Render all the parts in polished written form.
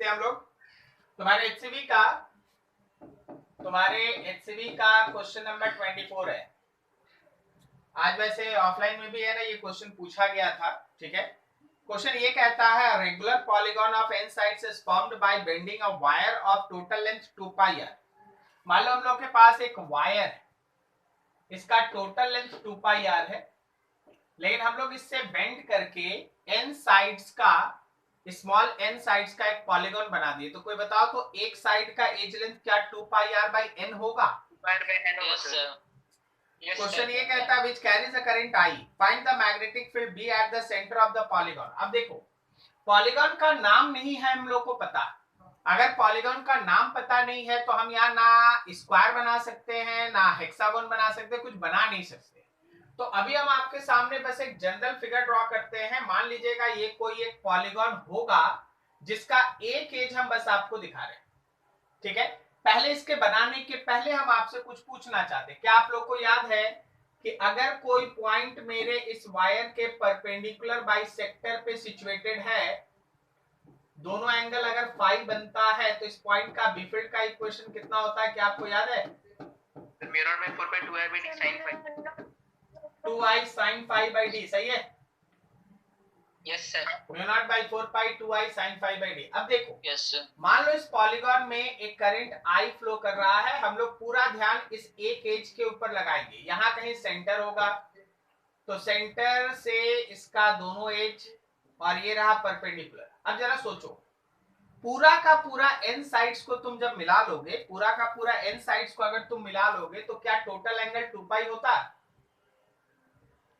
देखते हैं हम लोग तुम्हारे एचसीवी का क्वेश्चन नंबर 24 है। आज वैसे ऑफलाइन में भी है ना, ये क्वेश्चन पूछा गया था। ठीक है, क्वेश्चन ये कहता है regular polygon of n sides is formed by bending a wire of total length 2 pi r. मान लो हम लोग के पास एक वायर है, इसका टोटल लेंथ 2 पाई आर है, लेकिन हम लोग इससे बेंड करके एन साइड्स का स्मॉल एन साइड्स का एक पॉलीगॉन बना दिए। तो कोई बताओ तो एक साइड का एज लेंथ क्या 2 पाई आर बाई एन होगा? क्वेश्चन ये कहता है which carries a current I, find the magnetic field be at the centre of the polygon. अब देखो, पॉलीगॉन का नाम नहीं है हम लोग को पता। अगर पॉलीगॉन का नाम पता नहीं है तो हम यहाँ ना स्क्वायर बना सकते हैं ना हेक्सागोन बना सकते, कुछ बना नहीं सकते। तो अभी हम आपके सामने बस एक जनरल फिगर ड्रॉ करते हैं। मान लीजिएगा ये कोई एक पॉलीगॉन होगा जिसका एक एज हम बस आपको दिखा रहे हैं। ठीक है, पहले इसके बनाने के पहले हम आपसे कुछ पूछना चाहते हैं। क्या आप लोग को याद है कि अगर कोई पॉइंट मेरे इस वायर के परपेंडिकुलर बाइसेक्टर पे सिचुएटेड है, दोनों एंगल अगर फाई बनता है तो इस पॉइंट का बी फील्ड का इक्वेशन कितना होता है? क्या आपको याद है? 2i sin phi by d। सही है? Yes sir. Mu naught by 4 pi 2i sin phi by d। अब देखो, यस सर। मान लो इस पॉलीगॉन में एक करंट I फ्लो कर रहा है। हम लोग पूरा ध्यान इस एक एज के ऊपर लगाएंगे। यहाँ कहीं सेंटर होगा, तो सेंटर से इसका दोनों एज और ये रहा परपेंडिकुलर। अब जरा सोचो, पूरा का पूरा एन साइड्स को तुम जब मिला लोगे, पूरा का पूरा एन साइड्स को अगर तुम मिला लोगे तो क्या टोटल एंगल 2 पाई होता?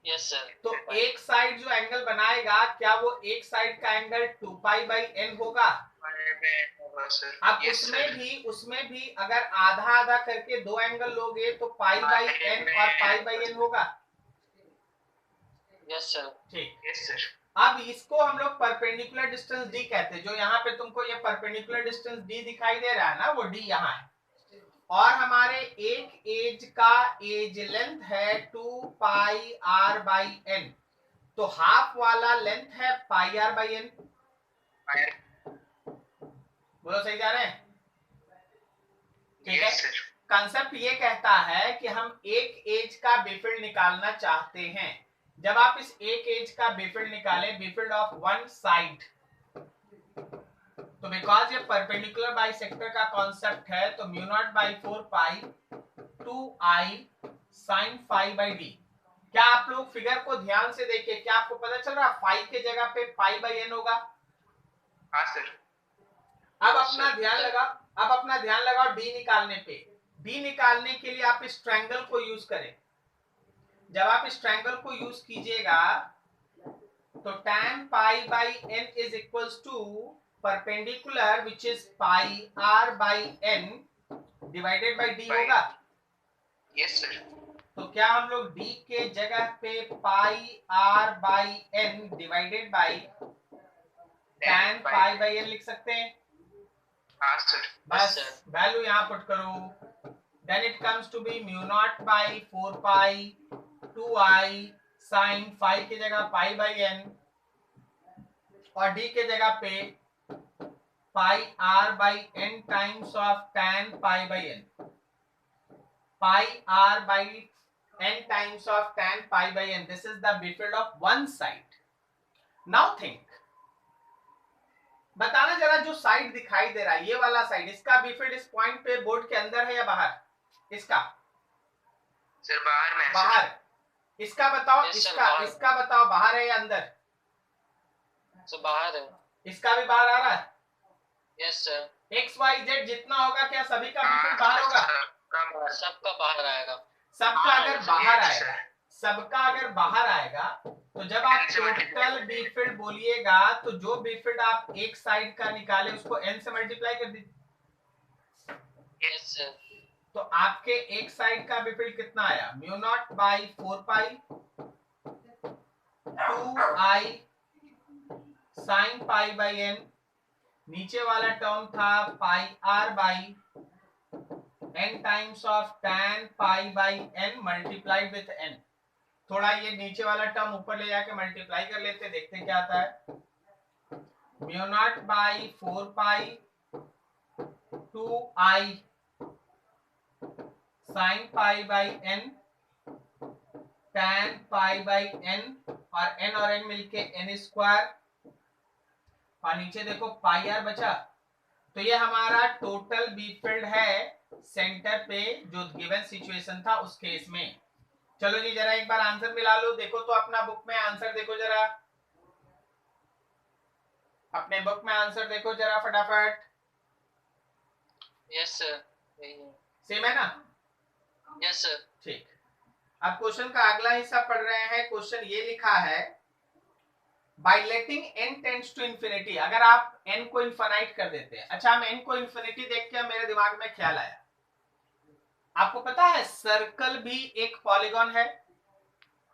Yes sir. तो एक साइड जो एंगल बनाएगा, क्या वो एक साइड का एंगल 2 पाई बाई एन होगा? अब उसमें भी अगर आधा आधा करके दो एंगल लोगे तो पाई बाई एन और पाई बाई एन होगा। Yes sir. ठीक। Yes sir. अब इसको हम लोग परपेंडिकुलर डिस्टेंस डी कहते हैं। जो यहाँ पे तुमको ये परपेंडिकुलर डिस्टेंस डी दिखाई दे रहा है ना, वो डी यहाँ है। और हमारे एक एज का एज लेंथ है 2 पाई आर बाई एन, तो हाफ वाला लेंथ है पाई आर बाई एन। बोलो सही जा रहे हैं? ठीक है। कंसेप्ट ये कहता है कि हम एक एज का बीफील्ड निकालना चाहते हैं। जब आप इस एक एज का बीफील्ड निकालें, बीफील्ड ऑफ वन साइड, तो बिकॉज ये परपेंडिकुलर बाइसेक्टर का कॉन्सेप्ट है, तो mu naught by 4 pi 2i sin phi by d। क्या आप लोग फिगर को ध्यान से देखिए, क्या आपको पता चल रहा है फाई के जगह पे पाई बाई एन होगा? हाँ सर। अब अपना ध्यान लगाओ डी निकालने पे। डी निकालने के लिए आप इस ट्रायंगल को यूज करें। जब आप इस ट्रायंगल को यूज कीजिएगा तो tan pi by n is equals to perpendicular which is pi r by n divided by d होगा। Yes sir. तो क्या हम लोग d के जगह पे pi r by n divided by tan pi by n लिख सकते हैं? हाँ सर। बस वैल्यू यहाँ पुट करो, then it comes to be mu naught by 4 pi 2i sin phi की जगह पाई बाई n और d के जगह पे pi r by n times of tan pi by n, pi r by n times of tan pi by n। This is the B field of one side. Now think, बताना जरा, जो side दिखाई दे रहा है ये वाला साइड, इसका बीफील्ड इस पॉइंट पे बोर्ड के अंदर है या बाहर? इसका सर बाहर में। बाहर। इसका बताओ, इसका बताओ बाहर है या अंदर? सर बाहर है। इसका भी बाहर आ रहा है? Yes sir. X y z जितना होगा क्या सभी का बीफील्ड बाहर होगा? सबका बाहर आएगा। सबका अगर बाहर आएगा तो जब आप टोटल बीफील्ड बोलिएगा तो जो बीफील्ड आप एक साइड का निकाले उसको n से मल्टीप्लाई कर दीजिए। Yes sir. तो आपके एक साइड का बीफील्ड कितना आया? Mu naught by 4 pi 2i sin pi by n, नीचे वाला टर्म था पाई r by n times of tan pi by n multiplied with n। थोड़ा ये नीचे वाला टर्म ऊपर ले जाके मल्टीप्लाई कर लेते, देखते क्या आता है। Mu naught by 4 pi 2i sign pi by n tan pi by n और n मिलके n स्क्वायर और नीचे देखो पाई आर बचा। तो ये हमारा टोटल बी फील्ड है सेंटर पे जो गिवन सिचुएशन था उस केस में। चलो जी जरा एक बार आंसर मिला लो। देखो तो अपना बुक में आंसर देखो जरा, अपने बुक में आंसर देखो जरा फटाफट। Yes sir. सेम है ना? Yes sir. ठीक। अब क्वेश्चन का अगला हिस्सा पढ़ रहे हैं। क्वेश्चन ये लिखा है by letting n tends to infinity, अगर आप n को इनफाइनाइट कर देते हैं। अच्छा, हम n को इन्फिनिटी देख के मेरे दिमाग में ख्याल आया, आपको पता है सर्कल भी एक पॉलीगॉन है।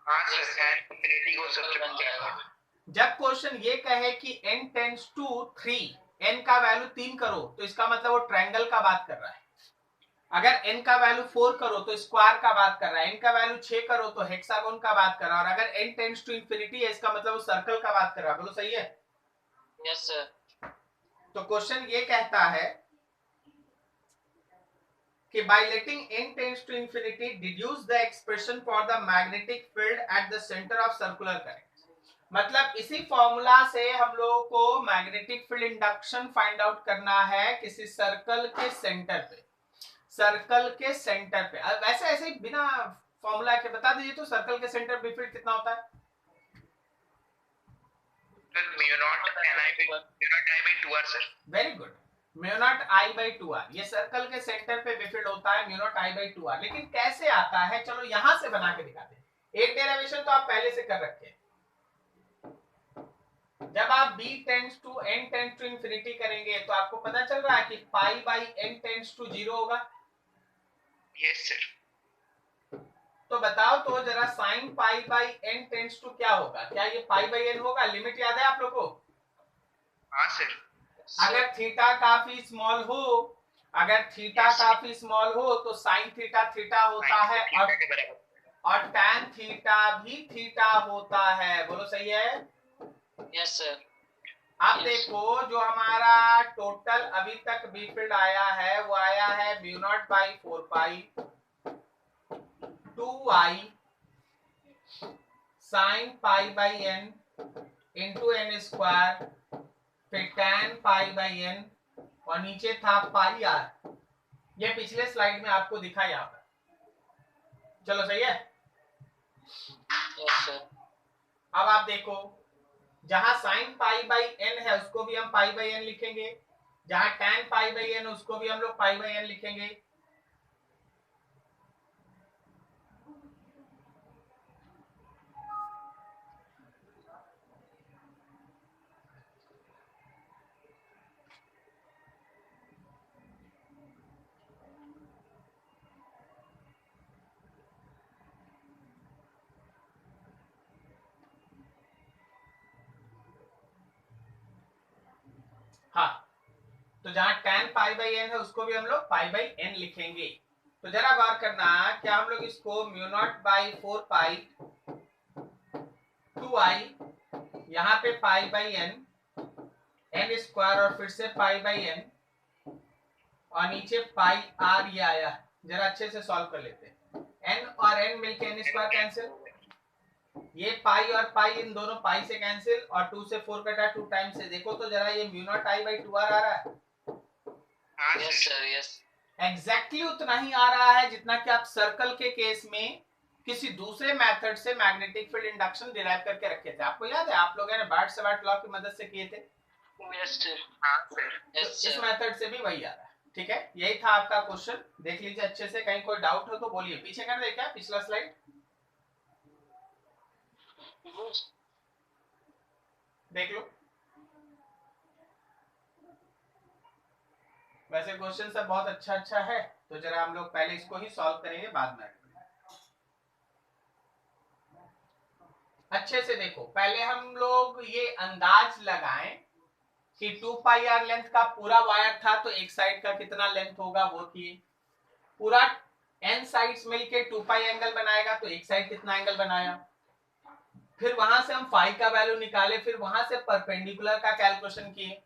हाँ सर, इंफिनिटी को सबसे बन जाएगा। जब क्वेश्चन ये कहे कि n टेंड्स टू 3, n का वैल्यू 3 करो तो इसका मतलब वो ट्रायंगल का बात कर रहा है। अगर n का वैल्यू 4 करो तो स्क्वायर का बात कर रहा है, n का वैल्यू 6 करो तो हेक्सागोन का बात कर रहा है, और अगर n टेंड्स टू इंफिनिटी है इसका मतलब वो सर्कल का बात कर रहा है। बोलो सही है? Yes sir. तो क्वेश्चन ये कहता है कि by letting n tends to infinity deduce the expression for the magnetic field at the center of circular current। मतलब इसी फॉर्मूला से हम लोगों को magnetic field induction find out करना है किसी सर्कल के सेंटर पे, सर्कल के सेंटर पे। अब वैसे ऐसे बिना फॉर्मूला के बता दीजिए तो सर्कल के सेंटर पे फील्ड कितना होता है? Mu naught I by 2r sir. Very good, mu not I by 2r। ये सर्कल के सेंटर पे विफिल्ड होता है mu not I by 2r। लेकिन कैसे आता है, चलो यहां से बना के दिखाते हैं। एक डेरिवेशन तो आप पहले से कर रखे हैं। जब आप b tends to n tends to infinity करेंगे तो आपको पता चल रहा है कि pi by n tends to 0 होगा। Yes sir. तो बताओ तो जरा sine pi by n tends to क्या होगा? क्या ये पाई बाई n होगा? लिमिट याद है आप लोग को? हाँ सर। अगर थीटा काफी स्मॉल हो, अगर थीटा काफी स्मॉल हो तो साइन थीटा थीटा होता है और टैन थीटा भी थीटा होता है। बोलो सही है? Yes sir. अब देखो जो हमारा टोटल अभी तक बी फील्ड आया है वो आया है mu naught by 4 pi 2i sign pi by n into n square, फिर tan पाई बाई n और नीचे था पाई r। ये पिछले स्लाइड में आपको दिखा यहाँ पर। चलो सही है? Yes sir. अब आप देखो जहां साइन पाई बाई n है उसको भी हम पाई बाई n लिखेंगे, जहां tan पाई बाई n उसको भी हम लोग पाई बाई n लिखेंगे। हाँ, तो जहां tan पाई बाई n है उसको भी हम लोग पाई बाई n लिखेंगे। तो जरा गौर करना, क्या हम लोग इसको mu naught by 4 pi 2i यहाँ पे पाई बाई n स्क्वायर और फिर से पाई बाई n और नीचे पाई r ये आया। जरा अच्छे से सॉल्व कर लेते हैं। n और n मिलके n स्क्वायर कैंसिल, ये पाई और पाई इन दोनों पाई से कैंसिल और 2 से 4 कटा 2 टाइम से। देखो तो जरा ये mu not I by 2r आ रहा है। Yes sir. यस। एग्जैक्टली उतना ही आ रहा है जितना कि आप सर्कल के केस में किसी दूसरे मेथड से मैग्नेटिक फील्ड इंडक्शन डिराइव करके रखे थे। आपको याद है आप लोगों ने बार्ट लॉ की मदद से किए थे? Yes sir. हाँ सर। यस इस सर। मेथड से भी वही आ रहा है। ठीक है, यही था आपका क्वेश्चन। देख लीजिए अच्छे से, कहीं कोई डाउट हो तो बोलिए। पीछे कर दे क्या पिछला स्लाइड? देख लो। वैसे क्वेश्चन सब बहुत अच्छा है, तो जरा हम लोग पहले इसको ही सॉल्व करेंगे, बाद में अच्छे से देखो। पहले हम लोग ये अंदाज लगाएं कि 2 पाई आर लेंथ का पूरा वायर था तो एक साइड का कितना लेंथ होगा वो किए। पूरा n साइड्स मिलके 2 पाई एंगल बनाएगा तो एक साइड कितना एंगल बनाया। फिर वहां से हम फाई का वैल्यू निकाले, फिर वहां से परपेंडिकुलर का कैलकुलेशन किए,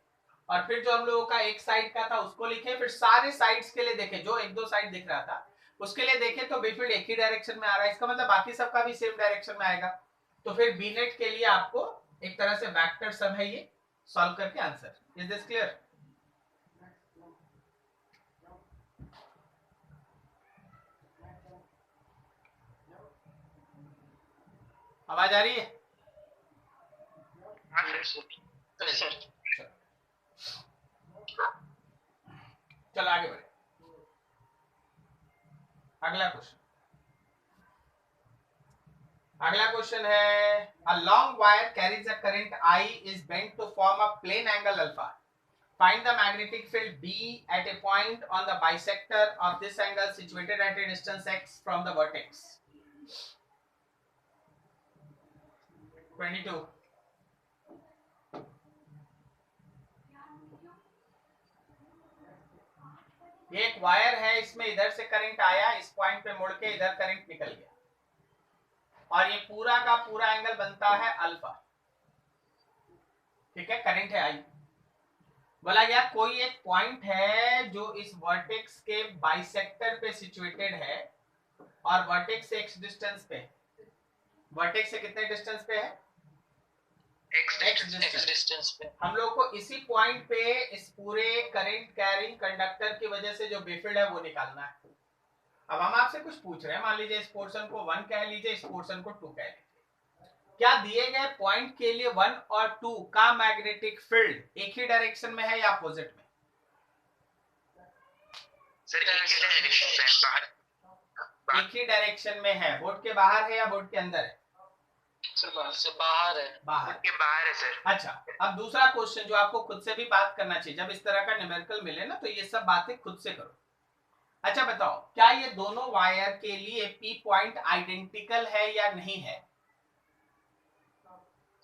और फिर जो हम लोगों का एक साइड का था उसको लिखे, फिर सारे साइड्स के लिए देखे, जो एक दो साइड दिख रहा था उसके लिए देखे तो बेफिल्ड एक ही डायरेक्शन में आ रहा है, इसका मतलब बाकी सबका भी सेम डायरेक्शन में आएगा। तो फिर बी नेट के लिए आपको एक तरह से वेक्टर सम है ये, सॉल्व करके आंसर। Is this clear? आवाज आ रही है? हाँ सर। सर चलो आगे बढ़े। अगला क्वेश्चन, अगला क्वेश्चन है a long wire carries a current I is bent to form a plane angle alpha. Find the magnetic field B at a point on the bisector of this angle situated at a distance x from the vertex. 22. ये एक wire है, इसमें इधर से current आया, इस point पे मुड़ के इधर करंट निकल गया, और ये पूरा का पूरा एंगल बनता है अल्फा। ठीक है, करंट है I। बोला गया कोई एक पॉइंट है जो इस वर्टेक्स के बाइसेक्टर पे सिचुएटेड है, और वर्टेक्स से x डिस्टेंस पे, वर्टेक्स से कितने डिस्टेंस पे है? X एक्स डिस्टेंस पे। हम लोग को इसी पॉइंट पे इस पूरे करंट कैरिंग कंडक्टर की वजह से जो बेफिल्ड है वो निकालना है। अब हम आपसे कुछ पूछ रहे हैं, मान लीजिए इस पोर्शन को 1 कह लीजिए, इस पोर्शन को 2 कह लीजिए। क्या दिए गए पॉइंट के लिए 1 और 2 का मैग्नेटिक फील्ड एक ही डायरेक्शन में है या अपोजिट में? सर एक ही डायरेक्शन में है। बोर्ड के बाहर है या बोर्ड के अंदर है? सर से बाहर है। बाहर के बाहर है सर। अच्छा, अब दूसरा क्वेश्चन जो आपको खुद से भी बात करना चाहिए, जब इस तरह का न्यूमेरिकल मिले ना तो ये सब बातें खुद से करो। अच्छा बताओ, क्या ये दोनों वायर के लिए पी पॉइंट आइडेंटिकल है या नहीं है?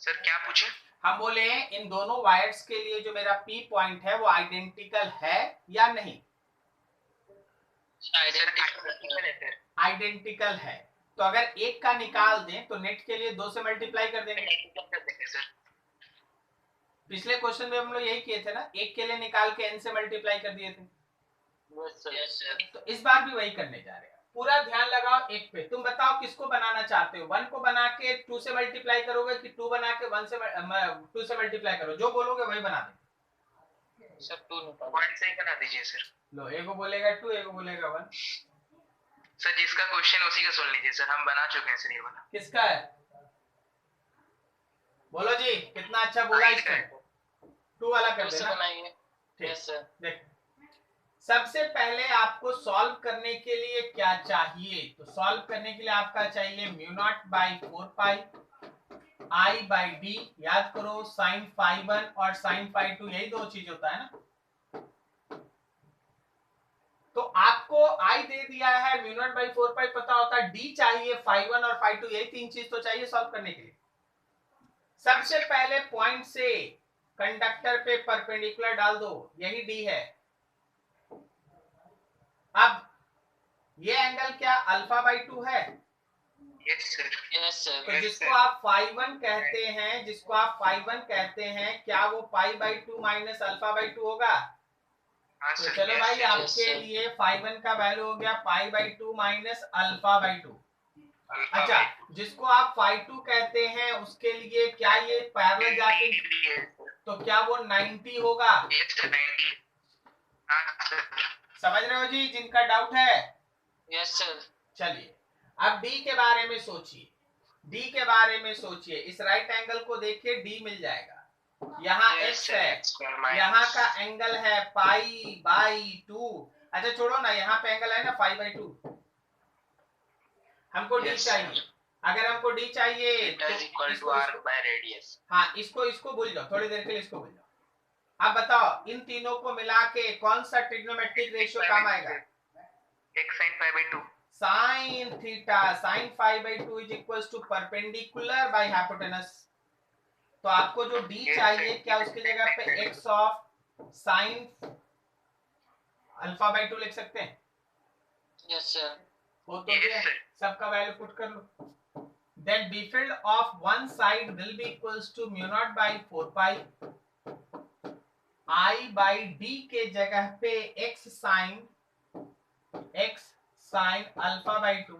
सर क्या पूछे? हम बोले इन दोनों वायर्स के लिए जो मेरा पी पॉइंट है वो आइडेंटिकल है या नहीं? आइडेंटिकल है। तो अगर एक का निकाल दें तो नेट के लिए 2 से मल्टीप्लाई कर देंगे। सर पिछले क्वेश्चन में हम लोग यही किए थे ना, एक के लिए निकाल के n से मल्टीप्लाई कर दिए थे। Yes sir. तो इस बार भी वही करने जा रहे हैं। पूरा ध्यान लगाओ एक पे। तुम बताओ किसको बनाना चाहते हो, 1 को बना के 2 से मल्टीप्लाई करोगे कि 2 बना के 2 से मल्टीप्लाई करो? जो बोलोगे वही बना देंगे। सर 2 निकाल। पॉइंट से ही बना दीजिए सर। लो, एक को बोलेगा 2, एक को बोलेगा 1। सर जिसका क्वेश्चन उसी का सुन लीजिए सर, हम बना चुके हैं सर ये वाला। किसका है? बोलो जी, कितना अच्छा बोला इसका। 2 वाला कर देना। ठीक, यस सर। देख, सबसे पहले आपको सॉल्व करने के लिए क्या चाहिए? तो सॉल्व करने के लिए आपका चाहिए mu naught by 4 pi I by D. याद करो साइन फाई 1 और साइन फाई 2 यही दो चीज होता है ना। तो आपको I दे दिया है, म्यू नॉट बाई 4 पाई पता होता है, D चाहिए, फाई 1 और फाई 2 यही 3 चीज तो चाहिए सॉल्व करने के लिए। सबसे पहले पॉइंट से कंडक्टर पे परपेंडिकुलर डाल दो, यही D है। अब ये एंगल क्या अल्फा बाई 2 है? Yes sir. Yes sir. तो जिसको आप फाई 1 कहते हैं, जिसको आप फाई 1 कहते हैं, क्या वो pi by 2 minus alpha by 2 होगा? तो चलो भाई, आपके लिए फाई 1 का वैल्यू हो गया pi by 2 minus alpha by 2। अच्छा, जिसको आप फाई 2 कहते हैं उसके लिए क्या ये पैरेलल जाके, तो क्या वो 90 होगा? समझ रहे हो जी जिनका डाउट है? Yes sir. चलिए अब डी के बारे में सोचिए। डी के बारे में सोचिए, इस राइट एंगल को देखिए, डी मिल जाएगा। यहाँ x है, यहाँ का एंगल है पाई बाई 2। अच्छा छोड़ो ना, यहाँ पे एंगल है ना पाई बाई 2। हमको डी चाहिए। अगर हमको डी चाहिए तो हाँ, इसको भूल जाओ, थोड़ी देर के लिए इसको भूल जाओ। अब बताओ इन तीनों को मिला के कौन सा ट्रिग्नोमेट्रिक रेशियो काम आएगा? x sin phi by 2। Sine theta sine phi by 2 is equal to perpendicular by hypotenuse. तो आपको जो डी चाहिए, क्या उसकी जगह पे x of sine alpha by 2 लिख सकते हैं? Yes sir. वो तो दिया, सबका वैल्यू पुट कर लो। that B field of one side will be equals to mu naught by 4 pi I by D के जगह पे x sin alpha by 2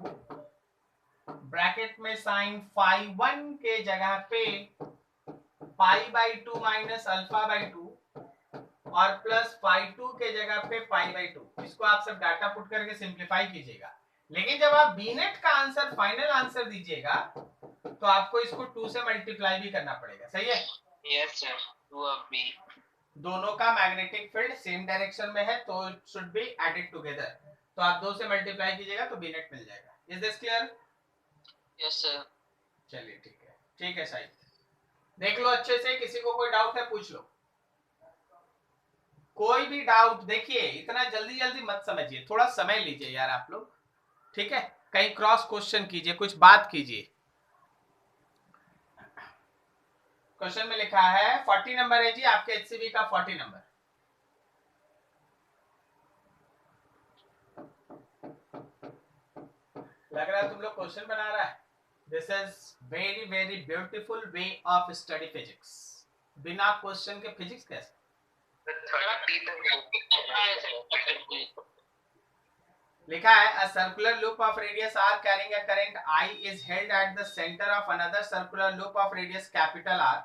bracket में sin phi 1 के जगह पे pi by 2 minus alpha by 2 और plus phi 2 के जगह पे pi by 2। इसको आप सब डाटा पुट करके सिंप्लीफाई कीजिएगा। लेकिन जब आप बीनेट का आंसर फाइनल आंसर दीजिएगा तो आपको इसको 2 से मल्टीप्लाई भी करना पड़ेगा। सही है? Yes sir, 2 of B। दोनों का मैग्नेटिक फील्ड सेम डायरेक्शन में है तो it should be added together. तो आप 2 से मल्टीप्लाई कीजिएगा तो बीनेट मिल जाएगा। Is this clear? Yes sir. चलिए ठीक है शाहिद, देख लो अच्छे से। किसी को कोई डाउट है पूछ लो, कोई भी डाउट। देखिए इतना जल्दी मत समझिए, थोड़ा समय लीजिए यार आप लोग, ठीक है? कहीं क्रॉस क्वेश्चन कीजिए, कुछ बात कीजिए। क्वेश्चन में लिखा है 40 नंबर है जी आपके एचसीबी का 40 नंबर। लग रहा है तुम लोग क्वेश्चन बना रहा है। This is very beautiful way of study physics. बिना क्वेश्चन के फिजिक्स कैसे? लिखा है a circular loop of radius r carrying a current I is held at the center of another circular loop of radius capital R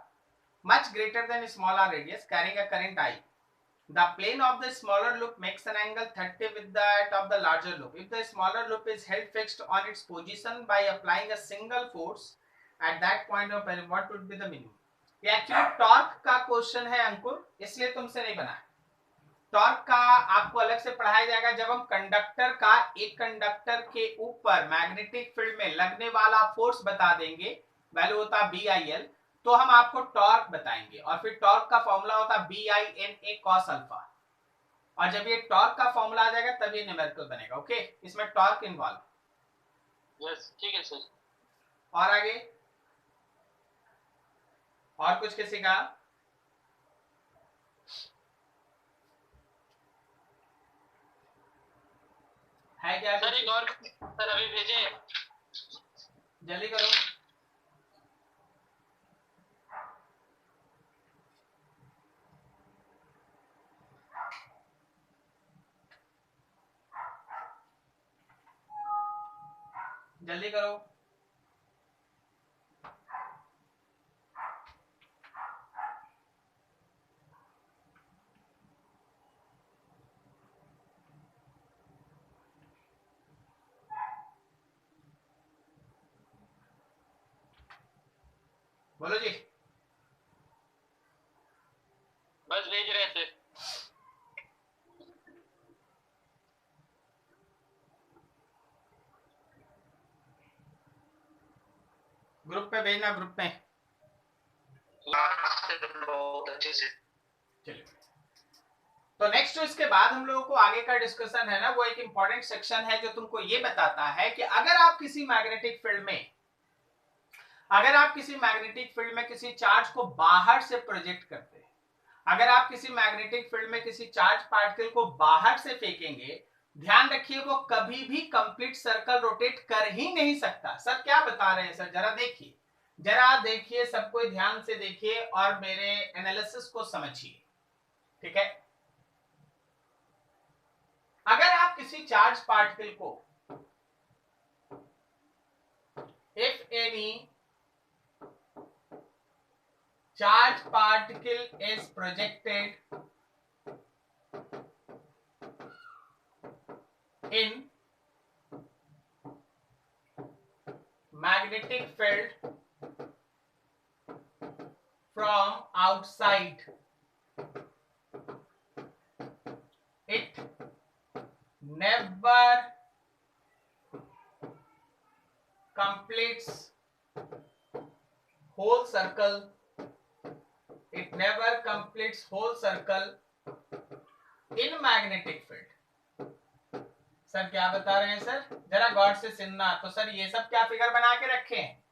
much greater than small r radius carrying a current I. The plane of the smaller loop makes an angle 30 with that of the larger loop. If the smaller loop is held fixed on its position by applying a single force at that point of period, what would be the minimum? ये actually torque का question है अंकुर, इसलिए तुमसे नहीं बना है। Torque का आपको अलग से पढ़ाया जाएगा जब हम कंडक्टर का एक कंडक्टर के ऊपर मैग्नेटिक फील्ड में लगने वाला फोर्स बता देंगे, वैल्यू होता BIL, तो हम आपको टॉर्क बताएंगे। और फिर टॉर्क का फॉर्मूला होता BINA cos अल्फा। और जब ये टॉर्क का फॉर्मूला आ जाएगा तब ये न्यूमेरिकल बनेगा। ओके, इसमें टॉर्क इन्वॉल्व। यस ठीक है सर। और आगे और कुछ किसी का? है क्या सर? एक और सर अभी भेजे, जल्दी करो। जल्दी करो। बोलो जी। बस भेज रहे थे। ग्रुप पे भेजना, ग्रुप में। बहुत अच्छे से। चलिए, तो नेक्स्ट इसके बाद हम लोगों को आगे का डिस्कशन है ना, वो एक इंपॉर्टेंट सेक्शन है जो तुमको ये बताता है कि अगर आप किसी मैग्नेटिक फील्ड में किसी चार्ज को बाहर से प्रोजेक्ट करते हैं, अगर आप किसी मैग्नेटिक फील्ड में किसी चार्ज पार्टिकल को बाहर से फेंकेंगे, ध्यान रखिए वो कभी भी कंप्लीट सर्कल रोटेट कर ही नहीं सकता। सर क्या बता रहे हैं सर? जरा देखिए, सब कोई ध्यान से देखिए और मेरे एनालिसिस को समझिए, ठीक है? अगर आप किसी चार्ज पार्टिकल को, if any charge particle is projected in magnetic field from outside, it never completes whole circle. It never completes whole circle in magnetic field. Sir क्या बता रहे हैं सर? जरा गौर से सुनना। तो सर ये सब क्या फिगर बना के रखे हैं?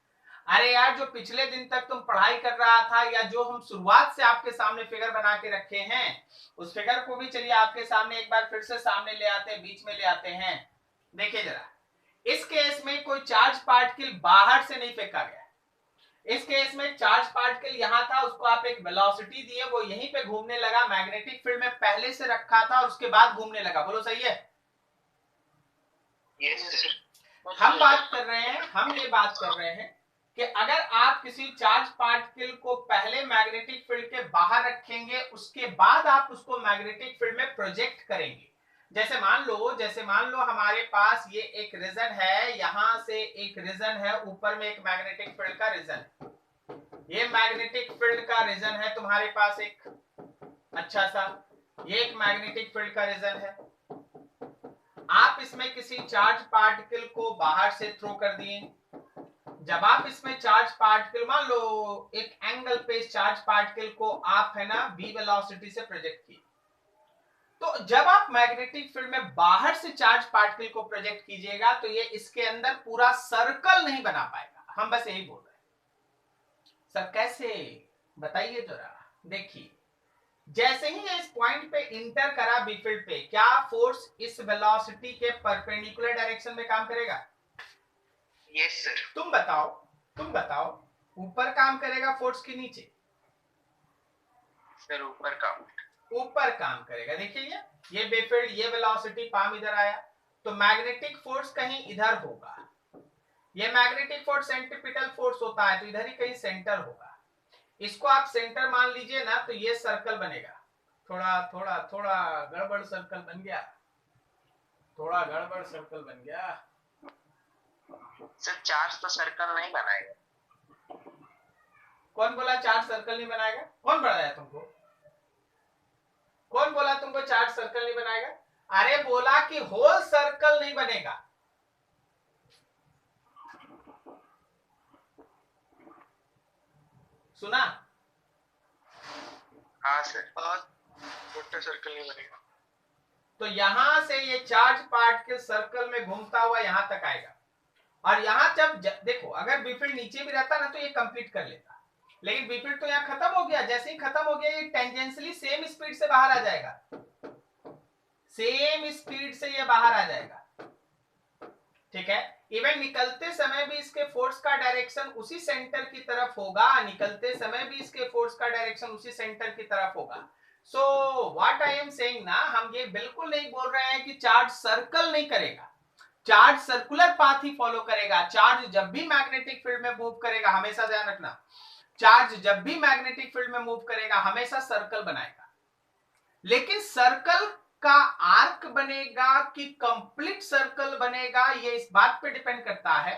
अरे यार, जो पिछले दिन तक तुम पढ़ाई कर रहा था या जो हम शुरुआत से आपके सामने फिगर बना के रखे हैं, उस फिगर को भी चलिए आपके सामने एक बार फिर से सामने ले आते हैं, बीच में ले आते हैं। देखिए जरा, इस केस में कोई चार्ज पार्टिकल बाहर से नहीं फेंका गया। इस केस में चार्ज पार्टिकल यहां था, उसको आप एक वेलोसिटी दिए, वो यहीं पे घूमने लगा, मैग्नेटिक फील्ड में पहले से रखा था और उसके बाद घूमने लगा। बोलो सही है? Yes sir. हम ये बात कर रहे हैं कि अगर आप किसी चार्ज पार्टिकल को पहले मैग्नेटिक फील्ड के बाहर रखेंगे, उसके बाद आप उसको मैग्नेटिक फील्ड में प्रोजेक्ट करेंगे। जैसे मान लो हमारे पास ये एक रीजन है, यहां से एक रीजन है, ऊपर में एक मैग्नेटिक फील्ड का रीजन, ये मैग्नेटिक फील्ड का रीजन है तुम्हारे पास एक अच्छा सा, ये एक मैग्नेटिक फील्ड का रीजन है। आप इसमें किसी चार्ज पार्टिकल को बाहर से थ्रो कर दिए। जब आप इसमें चार्ज पार्टिकल, मान लो एक एंगल पे चार्ज पार्टिकल को आप है ना v वेलोसिटी से प्रोजेक्ट किए, तो जब आप मैग्नेटिक फील्ड में बाहर से चार्ज पार्टिकल को प्रोजेक्ट कीजिएगा तो ये इसके अंदर पूरा सर्कल नहीं बना पाएगा। हम बस यही बोल रहे हैं। सर कैसे, बताइए जरा। देखिए, जैसे ही इस पॉइंट पे इंटर करा बी फील्ड पे, क्या फोर्स इस वेलोसिटी के परपेंडिकुलर डायरेक्शन में काम करेगा? Yes sir. तुम बताओ ऊपर काम करेगा फोर्स की नीचे? सर ऊपर काम करेगा। देखिए ये बी फील्ड, ये वेलोसिटी पाम इधर आया, तो मैग्नेटिक फोर्स कहीं इधर होगा। ये मैग्नेटिक फोर्स सेंट्रीपिटल फोर्स होता है, तो इधर ही कहीं सेंटर होगा। इसको आप सेंटर मान लीजिए ना, तो ये सर्कल बनेगा। थोड़ा गड़बड़ सर्कल बन गया, सर चार्ज तो सर्कल नहीं बनाएगा। कौन बोला चार्ज सर्कल नहीं बनाएगा? कौन बताया तुमको? कौन बोला तुमको चार्ज सर्कल नहीं बनाएगा? अरे बोला कि होल सर्कल नहीं बनेगा। सुना? हाँ सर। छोटा सर्कल नहीं बनेगा। तो यहां से ये चार्ज पार्टिकल सर्कल में घूमता हुआ यहां तक आएगा, और यहां जब देखो, अगर बी फील्ड नीचे भी रहता ना तो ये कंप्लीट कर लेता, लेकिन बी फील्ड तो यहां खत्म हो गया। जैसे ही खत्म हो गया, ये टेंजेंशियली सेम स्पीड से बाहर आ जाएगा, सेम स्पीड से ये बाहर आ जाएगा। ठीक है, इवन निकलते समय भी इसके फोर्स का डायरेक्शन उसी सेंटर की तरफ होगा, निकलते समय भी इसके फोर्स का डायरेक्शन उसी सेंटर की तरफ होगा। So what I am saying ना, हम ये बिल्कुल नहीं बोल रहे हैं कि चार्ज सर्कल नहीं करेगा, चार्ज सर्कुलर पाथ ही फॉलो करेगा। चार्ज जब भी मैग्नेटिक फील्ड में मूव करेगा, हमेशा ध्यान रखना, चार्ज जब भी मैग्नेटिक फील्ड में मूव करेगा हमेशा सर्कल बनाएगा। लेकिन सर्कल का आर्क बनेगा कि कंप्लीट सर्कल बनेगा, ये इस बात पे डिपेंड करता है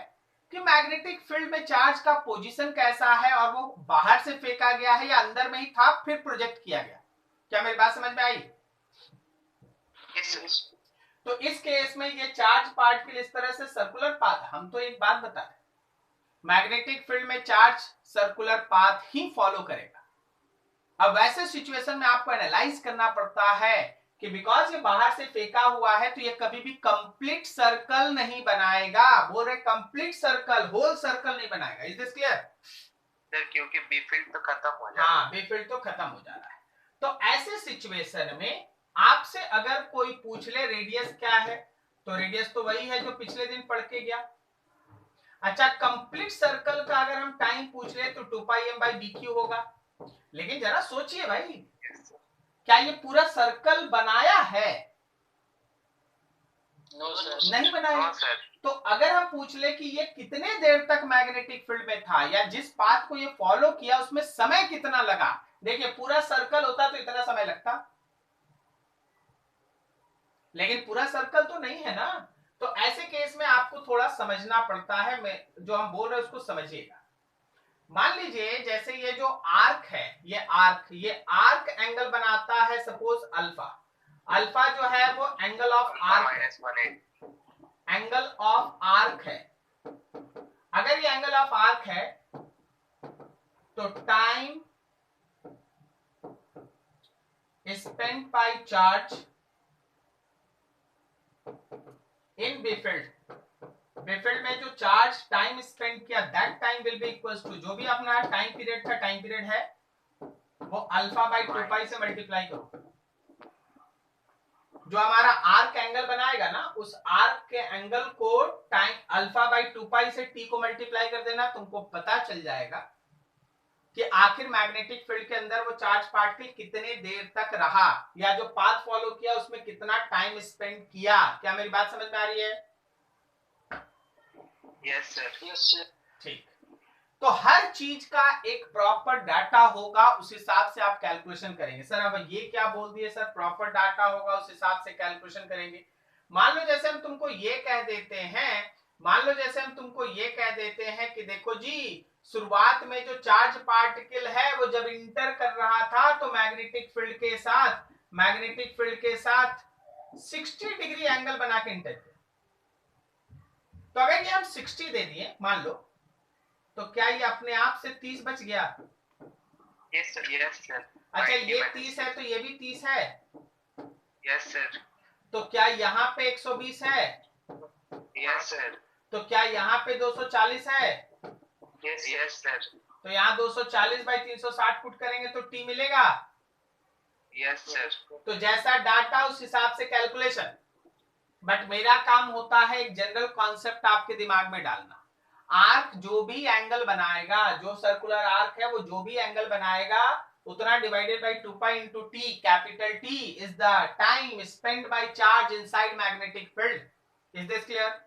कि मैग्नेटिक फील्ड में चार्ज का पोजीशन कैसा है, और वो बाहर से फेंका गया है या अंदर में ही था फिर प्रोजेक्ट किया गया। क्या मेरी बात समझ में आई? यस। तो इस केस में ये चार्ज पार्टिकल इस तरह से सर्कुलर पाथ, हम तो एक बात बता रहे, मैग्नेटिक फील्ड में चार्ज सर्कुलर पाथ ही फॉलो करेगा। अब वैसे सिचुएशन में आपको एनालाइज करना पड़ता है कि बिकॉज ये बाहर से फेंका हुआ है तो ये कभी भी कंप्लीट सर्कल नहीं बनाएगा। बोल रहे कंप्लीट सर्कल, होल सर्कल नहीं बनाएगा। Is this clear? सर क्योंकि बी फील्ड तो खत्म हो जा रहा है। हाँ, बी फील्ड तो खत्म हो जा रहा है। तो ऐसे सिचुएशन में आपसे अगर कोई पूछ ले रेडियस क्या है, तो रेडियस तो वही है जो पिछले दिन पढ़ के गया। अच्छा, कंप्लीट सर्कल का अगर हम टाइम पूछ ले तो 2πm/dq होगा। लेकिन जरा सोचिए भाई, क्या ये पूरा सर्कल बनाया है? No sir. नहीं बनाया। हाँ सर। तो अगर हम पूछ ले कि ये कितने देर तक मैग्नेटिक फील्ड में था, या जिस पाथ को ये फॉलो किया उसमें समय कितना लगा, देखिए पूरा सर्कल होता तो इतना समय लगता, लेकिन पूरा सर्कल तो नहीं है ना। तो ऐसे केस में आपको थोड़ा समझना पड़ता है, मैं जो हम बोल रहे हैं उसको समझिएगा। मान लीजिए जैसे ये जो आर्क है, ये आर्क एंगल बनाता है सपोज अल्फा। अल्फा जो है वो angle of arc, angle of arc है। अगर ये एंगल ऑफ आर्क है तो time spent by charge in B field, B field में जो चार्ज टाइम स्पेंड किया that time will be equals to, जो भी अपना टाइम पीरियड था, टाइम पीरियड है वो अल्फा बाय 2π से मल्टीप्लाई करो। जो हमारा आर्क एंगल एंगल बनाएगा ना, उस आर्क के एंगल को टाइम अल्फा बाई 2 पाई से टी को मल्टीप्लाई कर देना, तुमको पता चल जाएगा कि आखिर मैग्नेटिक फील्ड के अंदर वो चार्ज पार्टिकल कितने देर तक रहा, या जो पाथ फॉलो किया उसमें कितना टाइम स्पेंड किया। क्या मेरी बात समझ में आ रही है? Yes sir. Yes sir. ठीक। तो हर चीज का एक प्रॉपर डाटा होगा, उस हिसाब से आप कैलकुलेशन करेंगे। सर अब ये क्या बोल दिए सर, प्रॉपर डाटा होगा उस हिसाब से कैलकुलेशन करेंगे। मान लो जैसे हम तुमको ये कह देते हैं, मान लो जैसे हम तुमको ये कह देते हैं कि देखो जी, शुरुआत में जो चार्ज पार्टिकल है वो जब इंटर कर रहा था तो मैग्नेटिक फील्ड के साथ 60 डिग्री एंगल बना के इंटर किया। तो अगर ये हम 60 दे दिए मान लो, तो क्या ये अपने आप से 30 बच गया? Yes sir. Yes sir. अच्छा ये 30 है तो ये भी 30 है। Yes sir. तो क्या यहाँ पे 120 है? Yes sir. तो क्या यहाँ पे 240 है? Yes yes sir. तो यहाँ 240 बाई 360 पुट करेंगे तो टी मिलेगा। Yes sir. तो जैसा डाटा उस हिसाब से कैलकुलेशन। बट मेरा काम होता है एक जनरल कॉन्सेप्ट आपके दिमाग में डालना। आर्क जो भी एंगल बनाएगा, जो सर्कुलर आर्क है वो जो भी एंगल बनाएगा, उतना divided by 2 pi into T, capital T is the time spend by charge inside magnetic field. Is this clear?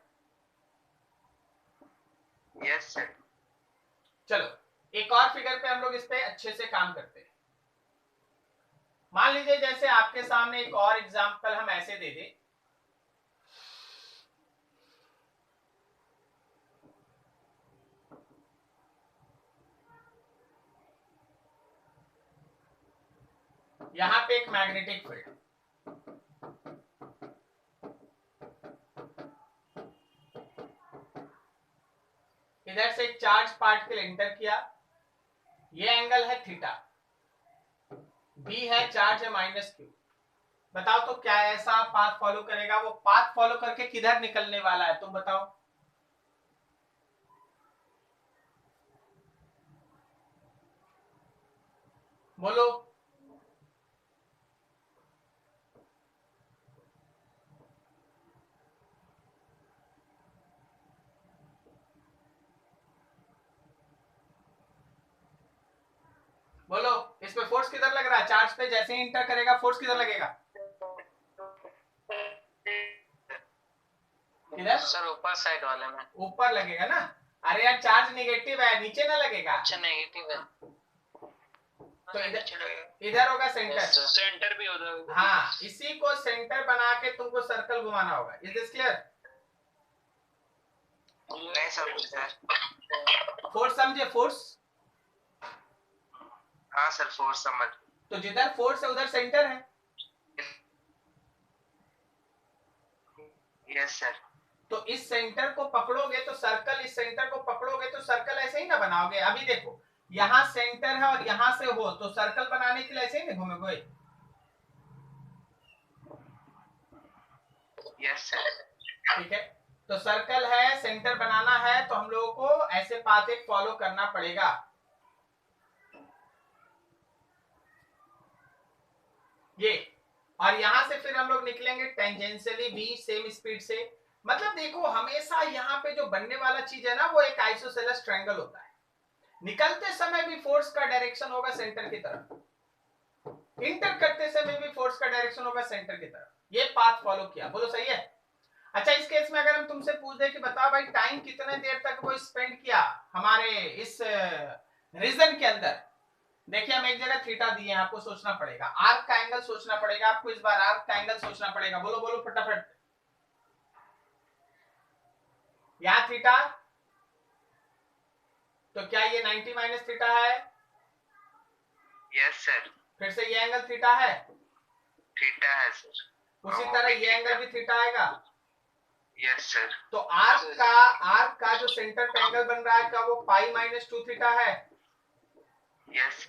Yes sir. चलो एक और फिगर पे हम लोग इस पे अच्छे से काम करते हैं। मान लीजिए जैसे आपके सामने एक और एग्जांपल हम ऐसे दे दें, यहां पे एक मैग्नेटिक फील्ड, इधर से एक चार्ज पार्टिकल एंटर किया, ये एंगल है थीटा, बी है चार्ज है -q। बताओ तो क्या ऐसा पाथ फॉलो करेगा? वो पाथ फॉलो करके किधर निकलने वाला है तुम बताओ? बोलो। बोलो इस पे फोर्स किधर लग रहा है? चार्ज पे जैसे ही इंटर करेगा फोर्स किधर लगेगा? किधर? सर ऊपर साइड वाले में। ऊपर लगेगा ना। अरे यार चार्ज नेगेटिव है, नीचे ना लगेगा। अच्छा नेगेटिव है तो इधर होगा सेंटर। सेंटर भी उधर। हाँ, इसी को सेंटर बना के तुमको सर्कल घुमाना होगा। Is this clear? नहीं समझ सर। फोर्स समझे? फोर्स, हाँ सर फोर्स समझ। तो जिधर फोर्स है उधर सेंटर है। Yes sir. तो इस सेंटर को पकड़ोगे तो सर्कल, इस सेंटर को पकड़ोगे तो सर्कल ऐसे ही ना बनाओगे। अभी देखो यहाँ सेंटर है और यहाँ से हो तो सर्कल बनाने के लिए ऐसे ही नहीं घूमोगे। Yes sir. ठीक है, तो सर्कल है, सेंटर बनाना है, तो हम लोगों को ऐसे पाथ एक फॉलो करना पड़ेगा। ये, और यहां से फिर हम लोग निकलेंगे टेंजेंशियली v सेम स्पीड से। मतलब देखो हमेशा यहाँ पे जो बनने वाला चीज है ना वो एक आइसोसेलेस ट्रायंगल होता है। निकलते समय भी फोर्स का डायरेक्शन होगा सेंटर की तरफ, इंटर करते समय भी फोर्स का डायरेक्शन होगा सेंटर की तरफ। ये पाथ फॉलो किया, बोलो सही है? अच्छा इस केस में अगर हम तुमसे पूछ दे कि बताओ भाई टाइम कितने देर तक वो स्पेंड किया हमारे इस रीजन के अंदर। देखिए हम एक जगह थीटा दिए हैं, आपको सोचना पड़ेगा, आर्क का एंगल सोचना पड़ेगा आपको, इस बार आर्क का एंगल सोचना पड़ेगा। बोलो बोलो फटाफट। यहां थीटा, तो क्या ये 90 माइनस थीटा है? Yes sir. फिर से ये एंगल थीटा है, थीटा है सर। उसी तरह ये एंगल भी थीटा आएगा। Yes sir. तो आर्क का जो सेंटर पे एंगल बन रहा है क्या वो पाई -2 थीटा है? Yes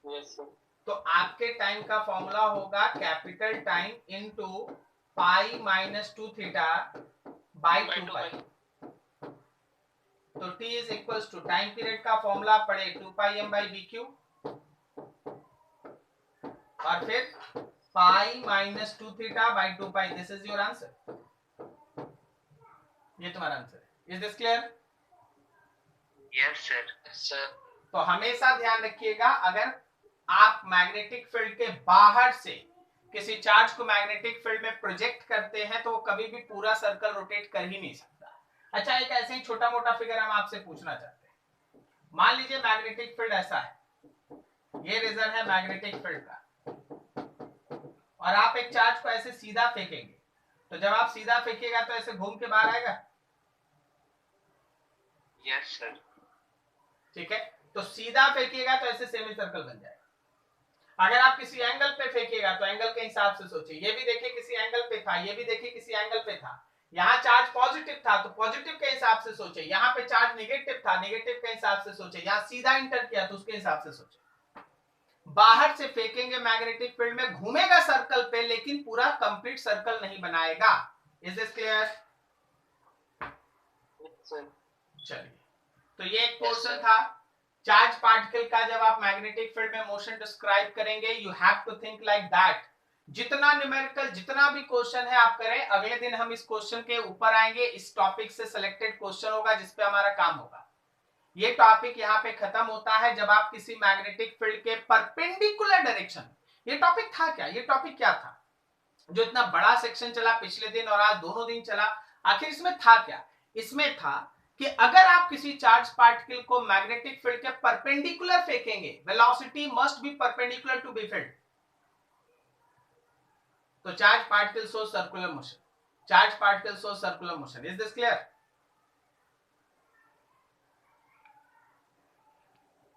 yes sir. तो आपके टाइम का फॉर्मूला होगा capital time into pi -2 theta by 2 pi. तो t is equals to time period का फॉर्मूला पढ़े 2 पाई m बाई bq, और फिर pi minus 2 theta by 2 pi, this is your answer. ये तुम्हारा आंसर है। Is this clear? Yes sir. Sir तो हमेशा ध्यान रखिएगा, अगर आप मैग्नेटिक फील्ड के बाहर से किसी चार्ज को मैग्नेटिक फील्ड में प्रोजेक्ट करते हैं तो वो कभी भी पूरा सर्कल रोटेट कर ही नहीं सकता। अच्छा, एक ऐसे ही छोटा मोटा फिगर हम आपसे पूछना चाहते हैं। मान लीजिए मैग्नेटिक फील्ड ऐसा है, ये रीजन है मैग्नेटिक फील्ड का, और आप एक चार्ज को ऐसे सीधा फेंकेंगे, तो जब आप सीधा फेंकिएगा तो ऐसे घूम के बाहर आएगा। Yes sir. ठीक है, तो सीधा फेंकिएगा तो ऐसे सेमी सर्कल बन जाएगा। अगर आप किसी एंगल पे फेंकिएगा तो एंगल के हिसाब से सोचिए, ये भी देखिए किसी एंगल पे था, ये भी देखिए किसी एंगल पे था। यहाँ चार्ज पॉजिटिव था तो पॉजिटिव के हिसाब से सोचे, यहाँ पे चार्ज नेगेटिव था, नेगेटिव के हिसाब से सोचे, यहाँ सीधा इंटर किया तो उसके हिसाब से सोचे। बाहर से फेंकेंगे मैग्नेटिक फील्ड में, घूमेगा सर्कल पे, लेकिन पूरा कंप्लीट सर्कल नहीं बनाएगा। Is this clear? चलिए, तो ये एक पोर्शन था चार्ज पार्टिकल का। जब आप मैग्नेटिक फील्ड में मोशन डिस्क्राइब करेंगे, you have to think like that. जितना न्यूमेरिकल, जितना भी क्वेश्चन है आप करें, अगले दिन हम इस क्वेश्चन के ऊपर आएंगे। इस टॉपिक से सिलेक्टेड क्वेश्चन होगा जिसपे हमारा काम होगा। ये टॉपिक यहाँ पे खत्म होता है जब आप किसी मैग्नेटिक फील्ड के परपेंडिकुलर डायरेक्शन। ये टॉपिक था क्या? ये टॉपिक क्या था जो इतना बड़ा सेक्शन चला पिछले दिन और आज दोनों दिन चला? आखिर इसमें था क्या? इसमें था कि अगर आप किसी चार्ज पार्टिकल को मैग्नेटिक फील्ड के परपेंडिकुलर फेंकेंगे, velocity must be perpendicular to B field. तो charge particle show circular motion, charge particle show circular motion. Is this clear?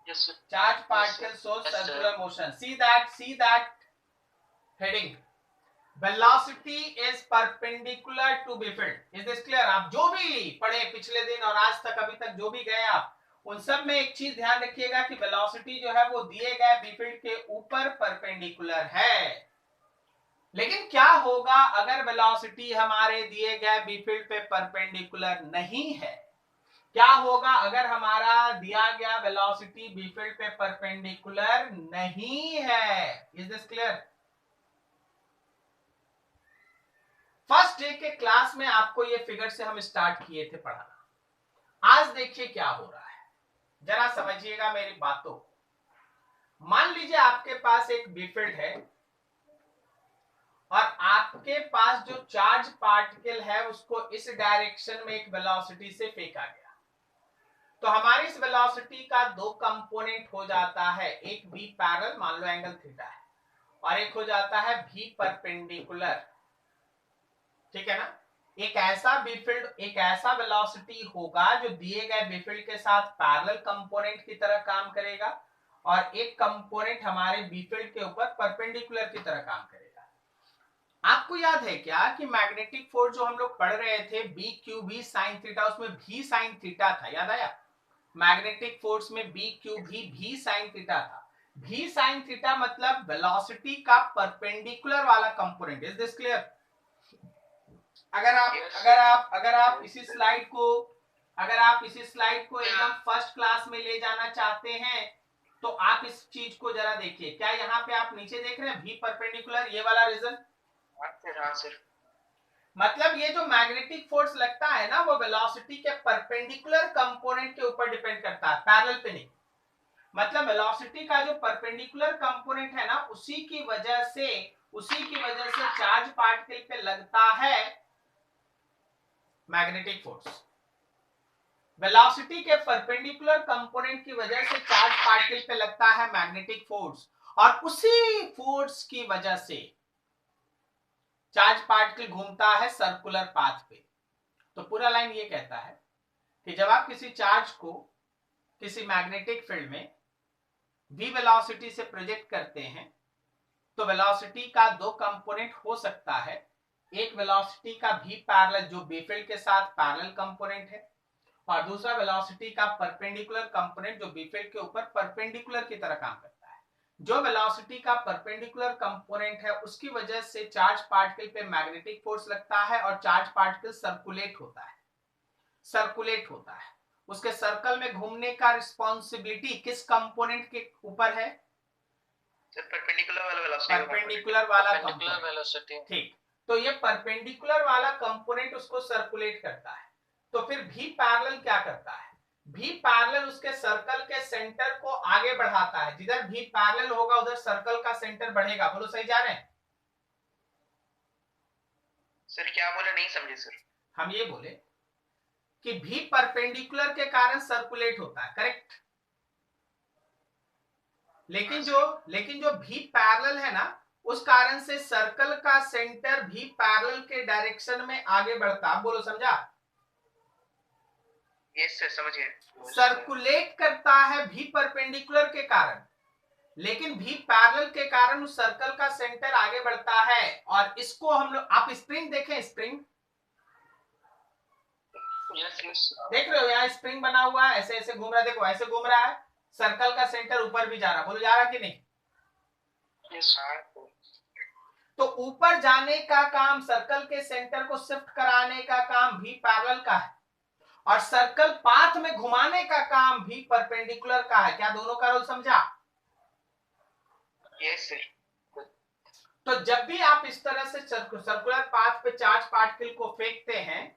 Yes, sir. Charge particle shows Yes, sir. circular motion. See that heading. Velocity is perpendicular to b field. Is this clear? आप जो भी पढ़े पिछले दिन और आज तक, अभी तक जो भी गए आप, उन सब में एक चीज ध्यान रखिएगा कि वेलोसिटी जो है वो दिए गए बी फील्ड के ऊपर परपेंडिकुलर है। लेकिन क्या होगा अगर वेलोसिटी हमारे दिए गए बी फील्ड पे परपेंडिकुलर नहीं है? क्या होगा अगर हमारा दिया गया वेलोसिटी बी फील्ड पे परपेंडिकुलर नहीं है? Is this clear? First day के क्लास में आपको ये फिगर से हम स्टार्ट किए थे पढ़ाना। आज देखिए क्या हो रहा है, जरा समझिएगा मेरी बातों को। मान लीजिए आपके पास एक बी फील्ड है और आपके पास जो चार्ज पार्टिकल है उसको इस डायरेक्शन में एक वेलोसिटी से फेंका गया। तो हमारी इस वेलोसिटी का दो कंपोनेंट हो जाता है, एक v पैरेलल, मान लो एंगल थीटा है, और एक हो जाता है v परपेंडिकुलर। ठीक है ना? एक ऐसा बी फील्ड, एक ऐसा वेलोसिटी होगा जो दिए गए बी फील्ड के साथ पैरेलल कंपोनेंट की तरह काम करेगा, और एक कंपोनेंट हमारे बी फील्ड के ऊपर परपेंडिकुलर की तरह काम करेगा। आपको याद है क्या कि मैग्नेटिक फोर्स जो हम लोग पढ़ रहे थे B Q B sine theta, उसमें भी साइन थीटा था, याद आया? मैग्नेटिक फोर्स में बी क्यू भी साइन थीटा था। भी साइन थीटा मतलब वेलोसिटी का परपेंडिकुलर वाला कंपोनेंट। Is this clear? अगर आप इसी स्लाइड को एकदम फर्स्ट क्लास में ले जाना चाहते हैं तो आप इस चीज को जरा देखिए। क्या यहाँ पे आप नीचे देख रहे हैं भी परपेंडिकुलर, ये वाला रीजन? हाँ सर। मतलब ये जो मैग्नेटिक फोर्स लगता है ना, वो वेलोसिटी के परपेंडिकुलर कंपोनेंट के ऊपर डिपेंड करता है, पैरेलल पे नहीं। मतलब वेलोसिटी का जो परपेंडिकुलर कंपोनेंट है ना, उसी की वजह से चार्ज पार्टिकल पे लगता है मैग्नेटिक फोर्स। वेलोसिटी के परपेंडिकुलर कंपोनेंट की वजह से चार्ज पार्टिकल पे लगता है मैग्नेटिक फोर्स, और उसी फोर्स की वजह से चार्ज पार्टिकल घूमता है सर्कुलर पाथ पे। तो पूरा लाइन ये कहता है कि जब आप किसी चार्ज को किसी मैग्नेटिक फील्ड में v वेलोसिटी से प्रोजेक्ट करते हैं तो वेलोसिटी का दो कंपोनेंट हो सकता है। एक वेलोसिटी का v पैरेलल जो बी फील्ड के साथ पैरेलल कंपोनेंट है, और दूसरा वेलोसिटी का परपेंडिकुलर कंपोनेंट जो बी फील्ड के ऊपर परपेंडिकुलर की तरह काम करता है। जो वेलोसिटी का परपेंडिकुलर कंपोनेंट है उसकी वजह से चार्ज पार्टिकल पे मैग्नेटिक फोर्स लगता है और चार्ज पार्टिकल सर्कुलेट होता है। उसके सर्कल में घूमने का रिस्पॉन्सिबिलिटी किस कंपोनेंट के ऊपर है? सर परपेंडिकुलर वाला वेलोसिटी परपेंडिकुलर वाला perpendicular कंपोनेंट, velocity. ठीक। तो ये परपेंडिकुलर वाला कंपोनेंट उसको सर्कुलेट करता है। तो फिर भी पैरेलल क्या करता है? भी पैरेलल उसके सर्कल के सेंटर को आगे बढ़ाता है। जिधर भी पैरेलल होगा उधर सर्कल का सेंटर बढ़ेगा। बोलो सही जा रहे हैं? सर क्या बोले नहीं समझे सर। हम ये बोले कि भी परपेंडिकुलर के कारण सर्कुलेट होता है, करेक्ट। लेकिन जो भी पैरेलल है ना, उस कारण से सर्कल का सेंटर भी पैरेलल के डायरेक्शन में आगे बढ़ता। बोलो समझा? यस सर समझ गए। सर्कुलेट करता है भी परपेंडिकुलर के कारण, लेकिन भी पैरेलल के कारण उस सर्कल का सेंटर आगे बढ़ता है। और इसको हम लोग, आप स्प्रिंग देखें, स्प्रिंग Yes, yes. देख रहे हो? यहाँ स्प्रिंग बना हुआ है, ऐसे ऐसे घूम रहा है, देखो ऐसे घूम रहा है, सर्कल का सेंटर ऊपर भी जा रहा है। बोलो जा रहा कि नहीं? Yes. तो ऊपर जाने का काम, सर्कल के सेंटर को शिफ्ट कराने का काम भी पैरेलल का है, और सर्कल पाथ में घुमाने का काम भी परपेंडिकुलर का है। क्या दोनों का रोल समझा? Yes sir. तो जब भी आप इस तरह से सर्कुलर पाथ पे चार्ज पार्टिकल को फेंकते हैं,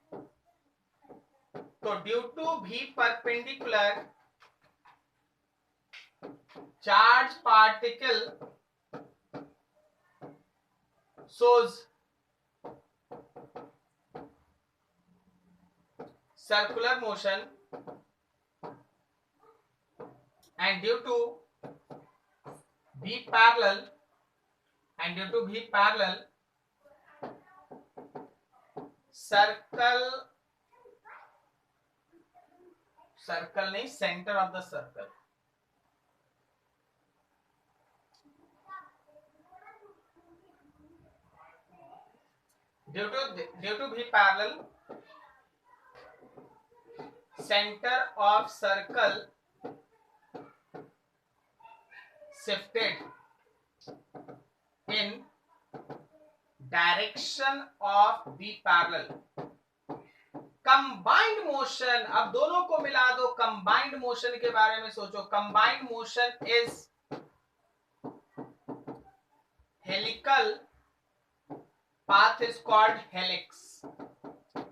तो ड्यू टू भी perpendicular charge particle shows circular motion, and due to B parallel circle नहीं, center of the circle, due to B parallel center of circle shifted in direction of B parallel. Combined motion, अब दोनों को मिला दो, combined motion के बारे में सोचो। Combined motion is helical path is called helix.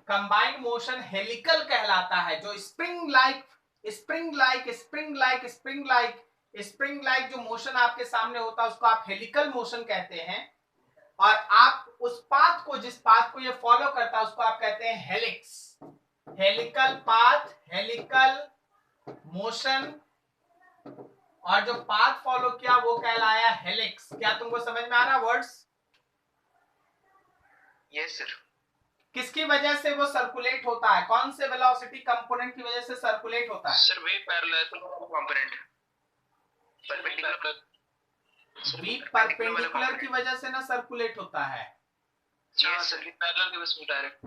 Combined motion helical कहलाता है। जो स्प्रिंग लाइक जो मोशन आपके सामने होता है उसको आप हेलिकल मोशन कहते हैं, और आप उस पाथ को, जिस पाथ को ये फॉलो करता है उसको आप कहते हैं helix. Helical path, helical motion, और जो पाथ फॉलो किया वो कहलाया हेलिक्स। क्या तुमको समझ में आ रहा वर्ड्स? Yes sir. किसकी वजह से वो सर्कुलेट होता है? कौन से वेलोसिटी कंपोनेंट की वजह से सर्कुलेट होता है? सर वे पैरेलल कंपोनेंट परपेंडिकुलर। भी परपेंडिकुलर की वजह से ना सर्कुलेट होता है। यस सर, पैरेलल की वजह से डायरेक्ट।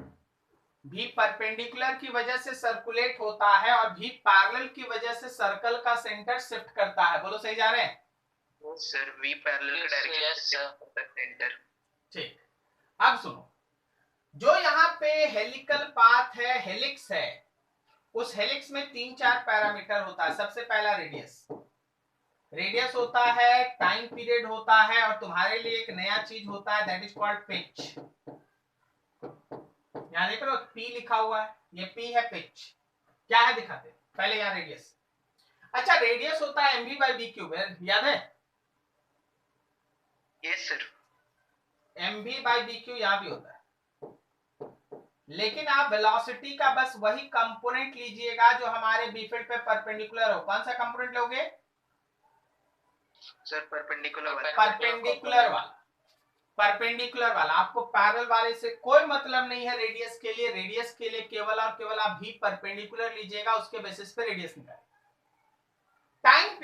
भी परपेंडिकुलर की वजह से सर्कुलेट होता है, और भी पैरेलल की वजह से सर्कल का सेंटर शिफ्ट करता है। बोलो सही जा रहे हैं? सर वी पैरेलल का डायरेक्शन सेंटर। ठीक, अब सुनो, जो यहाँ पे हेलिकल पाथ है, हेलिक्स है, उस हेलिक्स में 3-4 पैरामीटर होता है। सबसे पहला रेडियस होता है, टाइम पीरियड होता है, और तुम्हारे लिए एक नया चीज होता है, दैट इज कॉल्ड पिच। यहाँ देख रहे हो P लिखा हुआ है, ये P है, पिच क्या है दिखाते। पहले यहाँ रेडियस। अच्छा, रेडियस होता है mv/b³, याद है? Yes sir. mv/b³ यहाँ भी होता है, लेकिन आप वेलोसिटी का बस वही कंपोनेंट लीजिएगा जो हमारे बी फील्ड पे परपेंडिकुलर हो। कौन सा कंपोनेंट लोगे? सर परपेंडिकुलर वाला। आपको पैरेलल वाले से कोई मतलब नहीं है। रेडियस के लिए केवल और केवल आप भी परपेंडिकुलर लीजिएगा, उसके बेसिस पे रेडियस निकालिए। टाइम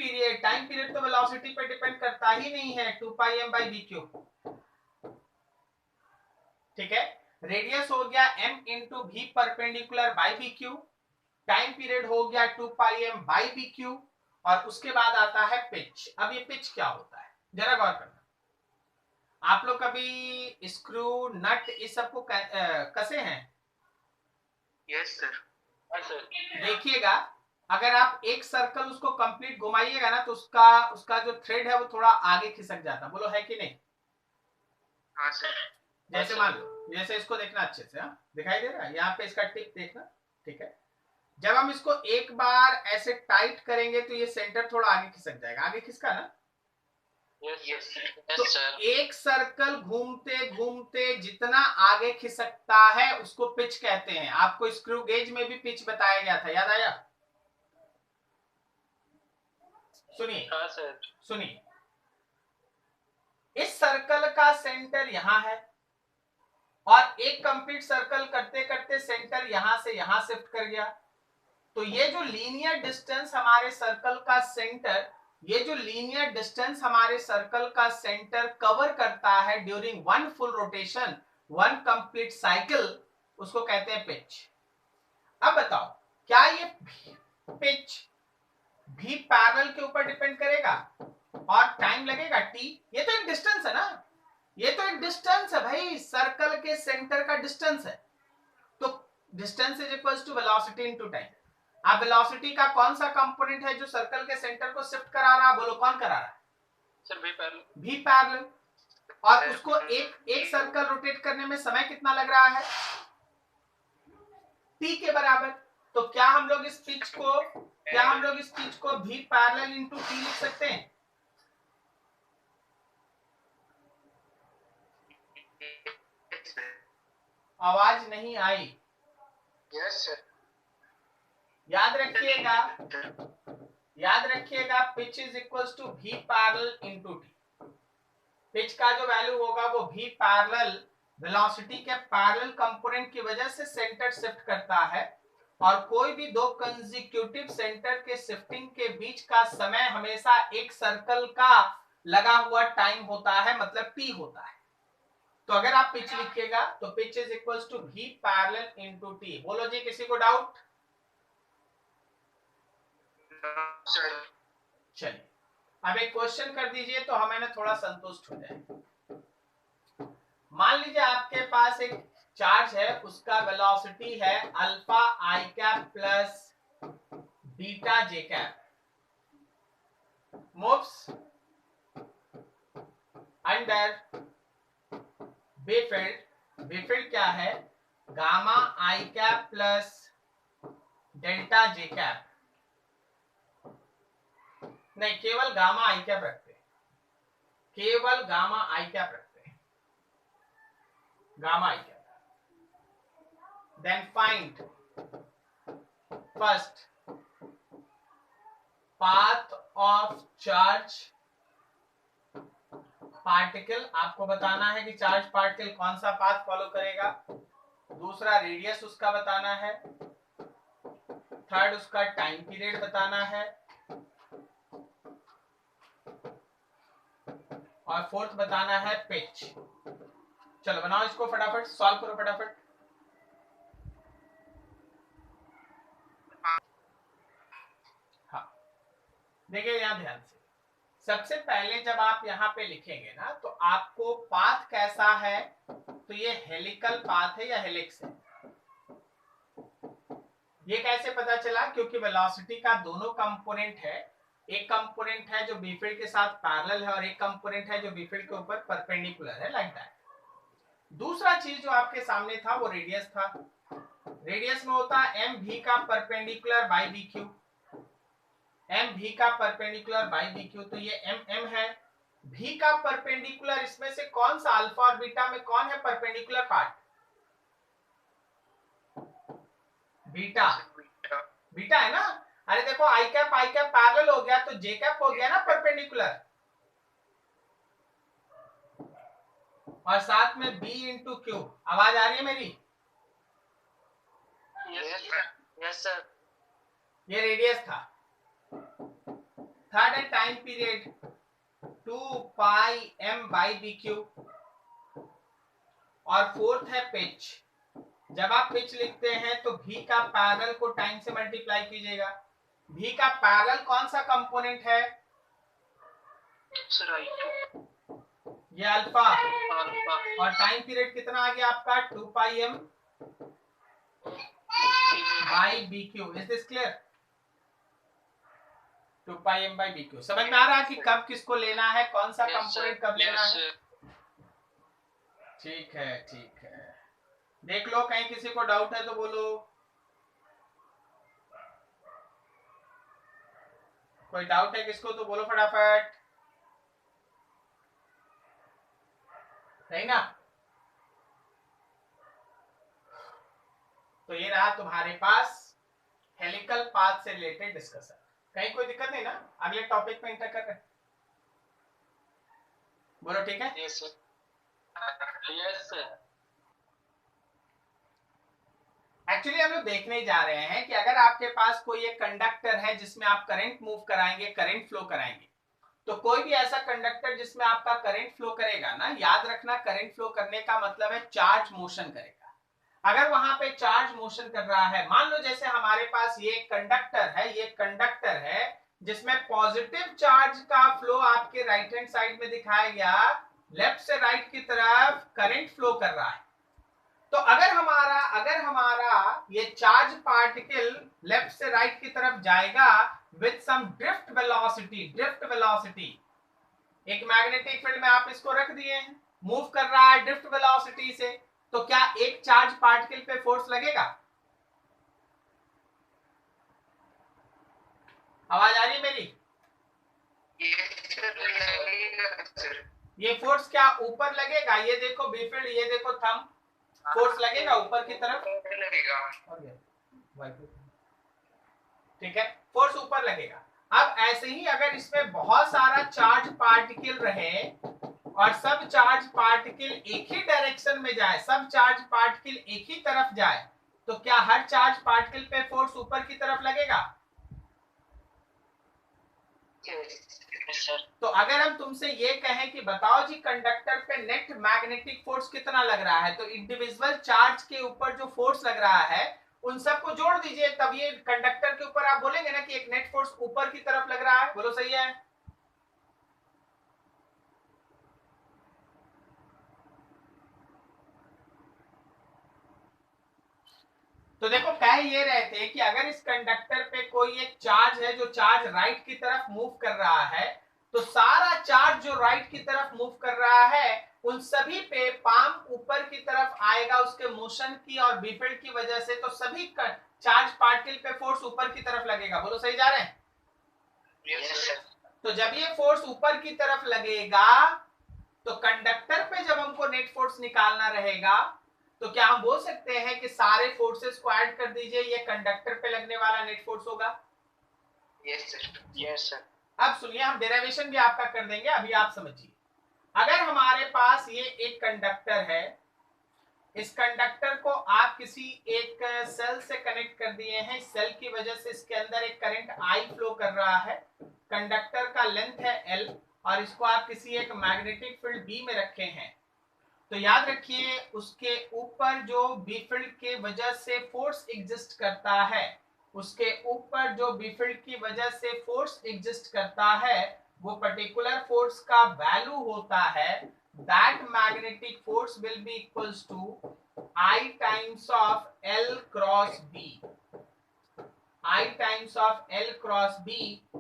पीरियड तो वेलोसिटी पे डिपेंड करता ही नहीं है, 2πm/b³। ठीक है, रेडियस हो गया m इंटू भी perpendicular by b³, time period हो गया 2πm/b³, और उसके बाद आता है पिच। अब ये पिच क्या होता है जरा गौर करना। आप लोग कभी स्क्रू, नट इस सबको कसे हैं? Yes sir. देखिएगा, अगर आप एक सर्कल उसको कंप्लीट घुमाइएगा ना तो उसका उसका जो थ्रेड है वो थोड़ा आगे खिसक जाता, बोलो है कि नहीं? हाँ सर। जैसे मान लो, जैसे इसको देखना अच्छे से, हाँ दिखाई दे रहा है, यहाँ पे इसका टिप देखना, ठीक है। जब हम इसको एक बार ऐसे टाइट करेंगे तो ये सेंटर थोड़ा आगे खिसक जाएगा, आगे खिसका ना। यस तो सर। एक सर्कल घूमते घूमते जितना आगे खिसकता है उसको पिच कहते हैं। आपको स्क्रू गेज में भी पिच बताया गया था, याद आया? सुनिए हाँ सर। सुनिए, इस सर्कल का सेंटर यहां है और एक कंप्लीट सर्कल करते करते सेंटर यहां से यहां शिफ्ट कर गया। तो ये जो लीनियर डिस्टेंस हमारे सर्कल का सेंटर, ये जो लीनियर डिस्टेंस हमारे सर्कल का सेंटर कवर करता है during one full rotation, one complete cycle, उसको कहते हैं पिच। अब बताओ, क्या ये पिच भी पैरेलल के ऊपर डिपेंड करेगा और टाइम लगेगा टी? ये तो एक डिस्टेंस है ना, ये तो एक डिस्टेंस है भाई, सर्कल के सेंटर का डिस्टेंस है। तो distance is equals to velocity into time. अब वेलोसिटी का कौन सा कंपोनेंट है जो सर्कल के सेंटर को शिफ्ट करा रहा है? बोलो कौन करा रहा है? सर भी पैरेलल। भी पैरेलल। और उसको एक सर्कल रोटेट करने में समय कितना लग रहा है? टी के बराबर। तो क्या हम लोग इस पिच को भी पैरेलल इनटू टी लिख सकते हैं? आवाज नहीं आई। Yes sir. याद रखिएगा पिच इज इक्वल्स टू भी पैरेलल इनटू टी। पिच का जो वैल्यू होगा वो भी पैरेलल वेलोसिटी के पैरेलल कंपोनेंट की वजह से सेंटर शिफ्ट करता है, और कोई भी दो कंसेक्यूटिव सेंटर के शिफ्टिंग के बीच का समय हमेशा एक सर्कल का लगा हुआ टाइम होता है, मतलब टी होता है। तो अगर आप पिच लिखिएगा तो पिच इज इक्वल्स टू भी पैरेलल इनटू टी। बोलो जी, किसी को डाउट? चलिए अब एक क्वेश्चन कर दीजिए तो हमें ना थोड़ा संतुष्ट हो जाए। मान लीजिए आपके पास एक चार्ज है, उसका वेलोसिटी है अल्फा आई कैप प्लस बीटा जे कैप, मूव्स अंडर बेफिल्ड क्या है? Gamma I cap plus delta J cap. नहीं, केवल गामा आई कैप रखते हैं, केवल गामा आई कैप रखते हैं, gamma I cap. Then find first path of charge particle. आपको बताना है कि चार्ज पार्टिकल कौन सा पाथ फॉलो करेगा। दूसरा रेडियस उसका बताना है। थर्ड उसका टाइम पीरियड बताना है। और फोर्थ बताना है पिच। चलो बनाओ इसको फटाफट, सॉल्व करो फटाफट। हाँ देखिए यहां ध्यान से, सबसे पहले जब आप यहाँ पे लिखेंगे ना तो आपको पाथ कैसा है, तो ये हेलिकल पाथ है या हेलिक्स है। ये कैसे पता चला? क्योंकि वेलोसिटी का दोनों कंपोनेंट है, एक कंपोनेंट है जो बी फील्ड के साथ पैरेलल है और एक कंपोनेंट है जो बी फील्ड के ऊपर परपेंडिकुलर है, लाइक दैट। दूसरा चीज जो आपके सामने था वो रेडियस था। रेडियस में होता है एम भी का perpendicular by B Q, M भी का परपेंडिकुलर बाई बी क्यू। तो ये एम एम है, भी का परपेंडिकुलर, इसमें से कौन सा अल्फा और बीटा में कौन है परपेंडिकुलर पार्ट? बीटा, बीटा है ना। अरे देखो आई कैप पैरेलल हो गया तो जे कैप हो गया ना परपेंडिकुलर, और साथ में बी इंटू क्यू। आवाज आ रही है मेरी? Yes sir. ये रेडियस था। थर्ड है time period 2 pi M by B Q, और फोर्थ है पिच। जब आप पिच लिखते हैं तो भी का पैरेलल को टाइम से मल्टीप्लाई कीजिएगा। भी का पैरेलल कौन सा कंपोनेंट है? सर ये अल्फा। और टाइम पीरियड कितना आ गया आपका? 2 pi M by B Q. Is this clear? 2 pi m by bq। समझ में आ रहा है कि कब किसको लेना है, कौन सा कंपोनेंट कब लेना है? ठीक है, ठीक है, देख लो, कहीं किसी को डाउट है तो बोलो। कोई डाउट है किसको तो बोलो फटाफट, नहीं ना? तो ये रहा तुम्हारे पास हेलिकल पाथ से रिलेटेड डिस्कशन। कहीं कोई दिक्कत नहीं ना? अगले टॉपिक में इंटर कर रहे हैं, बोलो ठीक है? Yes sir. Yes sir. Actually हम लोग देखने जा रहे हैं कि अगर आपके पास कोई एक कंडक्टर है जिसमें आप करंट मूव कराएंगे, करंट फ्लो कराएंगे, तो कोई भी ऐसा कंडक्टर जिसमें आपका करंट फ्लो करेगा ना, याद रखना करंट फ्लो करने का मतलब है चार्ज मोशन करेगा। अगर वहां पे चार्ज मोशन कर रहा है, मान लो जैसे हमारे पास ये कंडक्टर है, ये कंडक्टर है जिसमें पॉजिटिव चार्ज का फ्लो आपके राइट हैंड साइड में दिखाया गया, लेफ्ट से राइट की तरफ करंट फ्लो कर रहा है। तो अगर हमारा ये चार्ज पार्टिकल लेफ्ट से राइट की तरफ जाएगा विद सम ड्रिफ्ट वेलोसिटी, एक मैग्नेटिक फील्ड में आप इसको रख दिए हैं, मूव कर रहा है ड्रिफ्ट वेलोसिटी से, तो क्या एक चार्ज पार्टिकल पे फोर्स लगेगा? आवाज आ रही है मेरी? ये फोर्स क्या ऊपर लगेगा? ये देखो बी फील्ड, ये देखो थंब, फोर्स लगेगा ऊपर की तरफ लगेगा। ठीक है, फोर्स ऊपर लगेगा। अब ऐसे ही अगर इसमें बहुत सारा चार्ज पार्टिकल रहे और सब चार्ज पार्टिकल एक ही डायरेक्शन में जाए, सब चार्ज पार्टिकल एक ही तरफ जाए, तो क्या हर चार्ज पार्टिकल पे फोर्स ऊपर की तरफ लगेगा? तो अगर हम तुमसे ये कहें कि बताओ जी कंडक्टर पे नेट मैग्नेटिक फोर्स कितना लग रहा है, तो इंडिविजुअल चार्ज के ऊपर जो फोर्स लग रहा है उन सबको जोड़ दीजिए, तब ये कंडक्टर के ऊपर आप बोलेंगे ना कि एक नेट फोर्स ऊपर की तरफ लग रहा है। बोलो सही है? तो देखो कह ये रहे थे कि अगर इस कंडक्टर पे कोई एक चार्ज है जो चार्ज राइट की तरफ मूव कर रहा है, तो सारा चार्ज जो राइट की तरफ मूव कर रहा है उन सभी पे पाम ऊपर की तरफ आएगा उसके मोशन की और बी फील्ड की वजह से, तो सभी चार्ज पार्टिकल पे फोर्स ऊपर की तरफ लगेगा। बोलो सही जा रहे हैं? तो जब ये फोर्स ऊपर की तरफ लगेगा तो कंडक्टर पे जब हमको नेट फोर्स निकालना रहेगा, तो क्या हम बोल सकते हैं कि सारे फोर्सेस को ऐड कर दीजिए, ये कंडक्टर पे लगने वाला नेट फोर्स होगा? Yes sir. Yes sir. अब सुनिए, हम डेरिवेशन भी आपका कर देंगे, अभी आप समझिए। अगर हमारे पास ये एक कंडक्टर है, इस कंडक्टर को आप किसी एक सेल से कनेक्ट कर दिए हैं, सेल की वजह से इसके अंदर एक करंट आई फ्लो कर रहा है, कंडक्टर का लेंथ है एल, और इसको आप किसी एक मैग्नेटिक फील्ड बी में रखे हैं, तो याद रखिए उसके ऊपर जो बी फील्ड के वजह से फोर्स एग्जिस्ट करता है, उसके ऊपर जो बी फील्ड की वजह से फोर्स एग्जिस्ट करता है, वो पर्टिकुलर फोर्स का वैल्यू होता है, that magnetic force will be equals to I times of L cross B, I times of L cross B,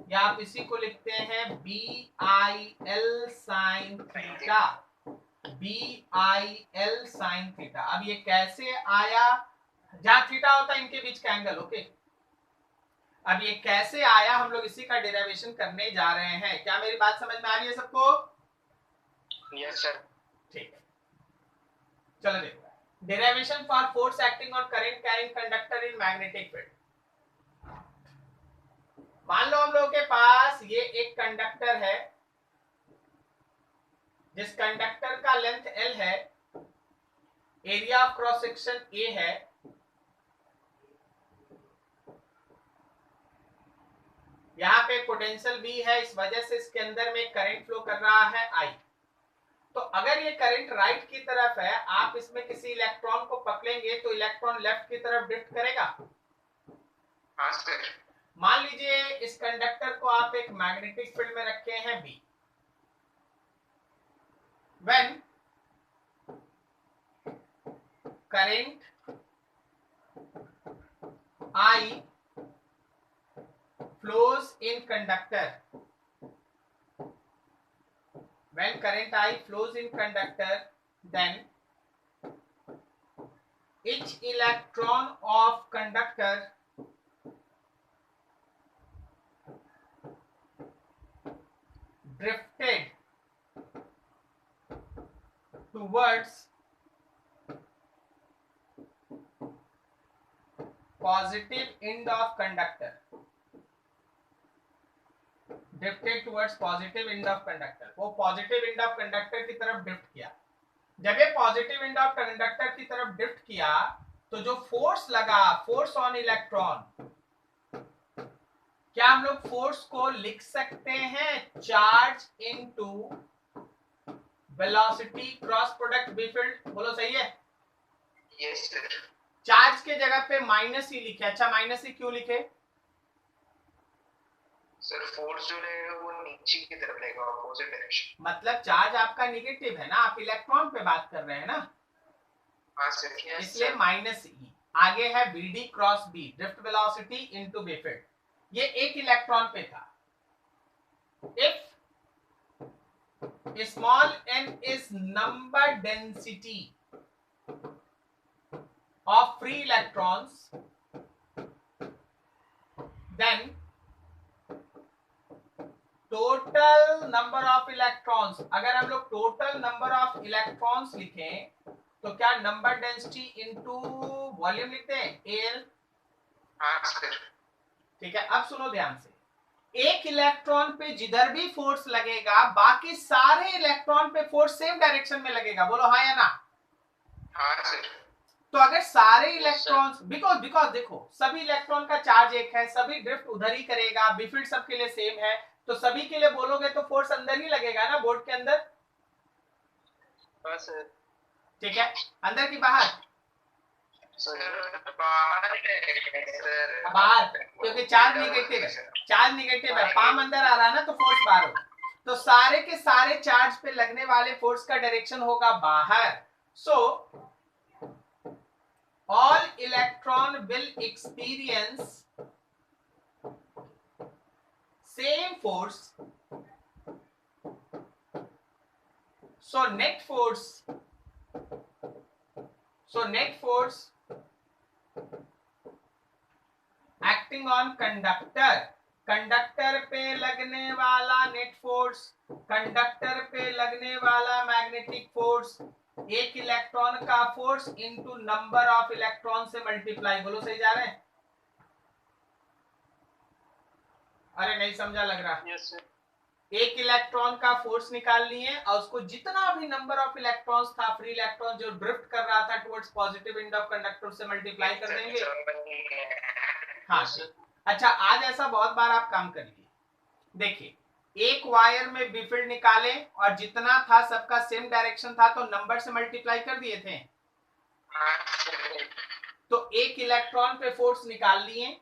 या आप इसी को लिखते हैं BIL sin theta, BIL sin theta. अब ये कैसे आया? जहां थीटा होता है इनके बीच का एंगल, ओके। अब ये कैसे आया, हम लोग इसी का डेरिवेशन करने जा रहे हैं। क्या मेरी बात समझ में आ रही है सबको? Yes sir. ठीक है, चलो देखो, derivation for force acting on current carrying conductor in magnetic field. मान लो हम लोगों के पास ये एक कंडक्टर है, जिस कंडक्टर का लेंथ L है, area of cross section A है, यहाँ पे पोटेंशियल V है, इस वजह से इसके अंदर में करंट फ्लो कर रहा है I। तो अगर ये करंट राइट की तरफ है, आप इसमें किसी इलेक्ट्रॉन को पकड़ेंगे तो इलेक्ट्रॉन लेफ्ट की तरफ ड्रिफ्ट करेगा। हाँ सर। मान लीजिए इस कंडक्टर को आप एक मैग्नेटिक फील्ड में रखे हैं B, when current I flows in conductor, when current I flows in conductor, then each electron of conductor drifted towards positive end of conductor, drifted towards positive end of conductor, वो positive end of conductor की तरफ drift किया। जब ये positive end of conductor की तरफ drift किया तो जो फोर्स लगा, फोर्स ऑन इलेक्ट्रॉन, क्या हम लोग फोर्स को लिख सकते हैं charge into velocity cross product B field? बोलो सही है? Yes sir. चार्ज के जगह पे माइनस ही लिखे। अच्छा माइनस ही क्यों लिखे? सर फोर्स जो रहेगा वो नीचे की तरफ रहेगा, ऑपोजिट डायरेक्शन। मतलब चार्ज आपका निगेटिव है ना, आप इलेक्ट्रॉन पे बात कर रहे हैं ना, हाँ सर। इसलिए माइनस ई। आगे है BD cross B, drift velocity into B field. ये एक इलेक्ट्रॉन पे था। If small n is number density of free electrons, then total number of electrons, अगर हम लोग total number of electrons लिखें तो क्या नंबर डेंसिटी इनटू वॉल्यूम लिखते हैं, एल? हाँ सर। ठीक है, अब सुनो ध्यान से। एक इलेक्ट्रॉन पे जिधर भी फोर्स लगेगा बाकी सारे इलेक्ट्रॉन पे फोर्स सेम डायरेक्शन में लगेगा। बोलो हाँ या ना? हाँ सर। तो अगर सारे इलेक्ट्रॉन्स, बिकॉज देखो सभी इलेक्ट्रॉन का चार्ज एक है, सभी ड्रिफ्ट उधर ही करेगा, बी फील्ड सबके लिए सेम है, तो सभी के लिए बोलोगे तो फोर्स अंदर ही लगेगा ना, बोर्ड के अंदर। हाँ सर। ठीक है, अंदर की बाहर? सर बाहर है सर। बाहर, क्योंकि चार्ज निगेटिव है, चार्ज निगेटिव है, पाम अंदर आ रहा है ना, तो फोर्स बाहर होगा। तो सारे के सारे चार्ज पे लगने वाले फोर्स का डायरेक्शन होगा बाहर। So all electron will experience same force. So net force acting on conductor पे लगने वाला नेट फोर्स, कंडक्टर पे लगने वाला मैग्नेटिक फोर्स, एक इलेक्ट्रॉन का force into number of electron से मल्टीप्लाई। बोलो सही जा रहे हैं? अरे नहीं समझा लग रहा। Yes sir. एक इलेक्ट्रॉन का फोर्स निकाल लिए और उसको जितना भी नंबर ऑफ इलेक्ट्रॉन्स था, फ्री इलेक्ट्रॉन जो ड्रिफ्ट कर रहा था towards positive end of conductor से मल्टीप्लाई कर देंगे। हाँ सर। अच्छा, आज ऐसा बहुत बार आप काम कर लिए। देखिए, एक वायर में बी फील्ड निकाले और जितना था सबका सेम डायरेक्शन था तो नंबर से मल्टीप्लाई कर दिए थे। तो एक इलेक्ट्रॉन पे फोर्स निकाल लिए,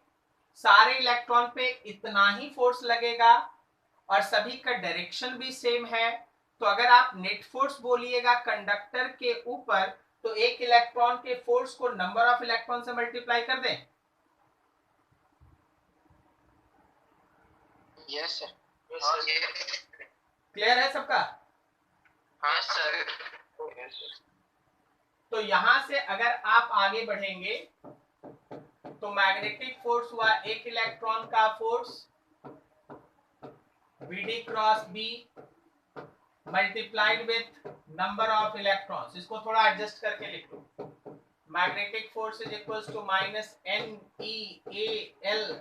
सारे इलेक्ट्रॉन पे इतना ही फोर्स लगेगा और सभी का डायरेक्शन भी सेम है। तो अगर आप नेट फोर्स बोलिएगा कंडक्टर के ऊपर तो एक इलेक्ट्रॉन के फोर्स को नंबर ऑफ इलेक्ट्रॉन से मल्टीप्लाई कर दें। Yes sir. क्लियर है सबका? हाँ सर। तो यहां से अगर आप आगे बढ़ेंगे तो मैग्नेटिक फोर्स हुआ एक इलेक्ट्रॉन का force BD cross B multiplied with number of electrons. इसको थोड़ा एडजस्ट करके लिख लो। Magnetic force is equals to minus N E A L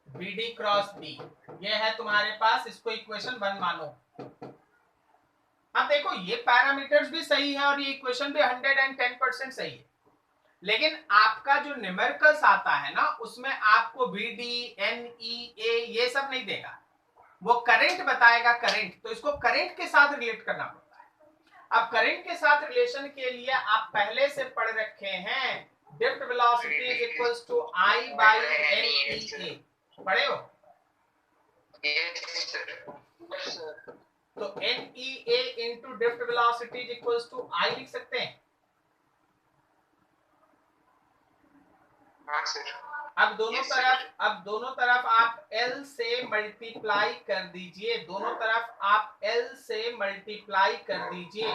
BD cross B. ये है तुम्हारे पास, इसको इक्वेशन 1 मानो। अब देखो ये पैरामीटर्स भी सही है और ये इक्वेशन भी 110% सही है, लेकिन आपका जो न्यूमेरिकल्स आता है ना उसमें आपको बीडी एन ई ए ये सब नहीं देगा, वो करंट बताएगा, करंट। तो इसको करंट के साथ रिलेट करना पड़ता है। अब करंट के साथ रिलेशन के लिए आप पहले से पढ़ रखे हैं drift velocity is equals to I by N E A, पढ़े हो? Yes sir. तो N E A into drift velocity is equals to I लिख सकते हैं। हाँ सर। अब दोनों तरफ आप L से मल्टीप्लाई कर दीजिए, दोनों तरफ आप L से मल्टीप्लाई कर दीजिए,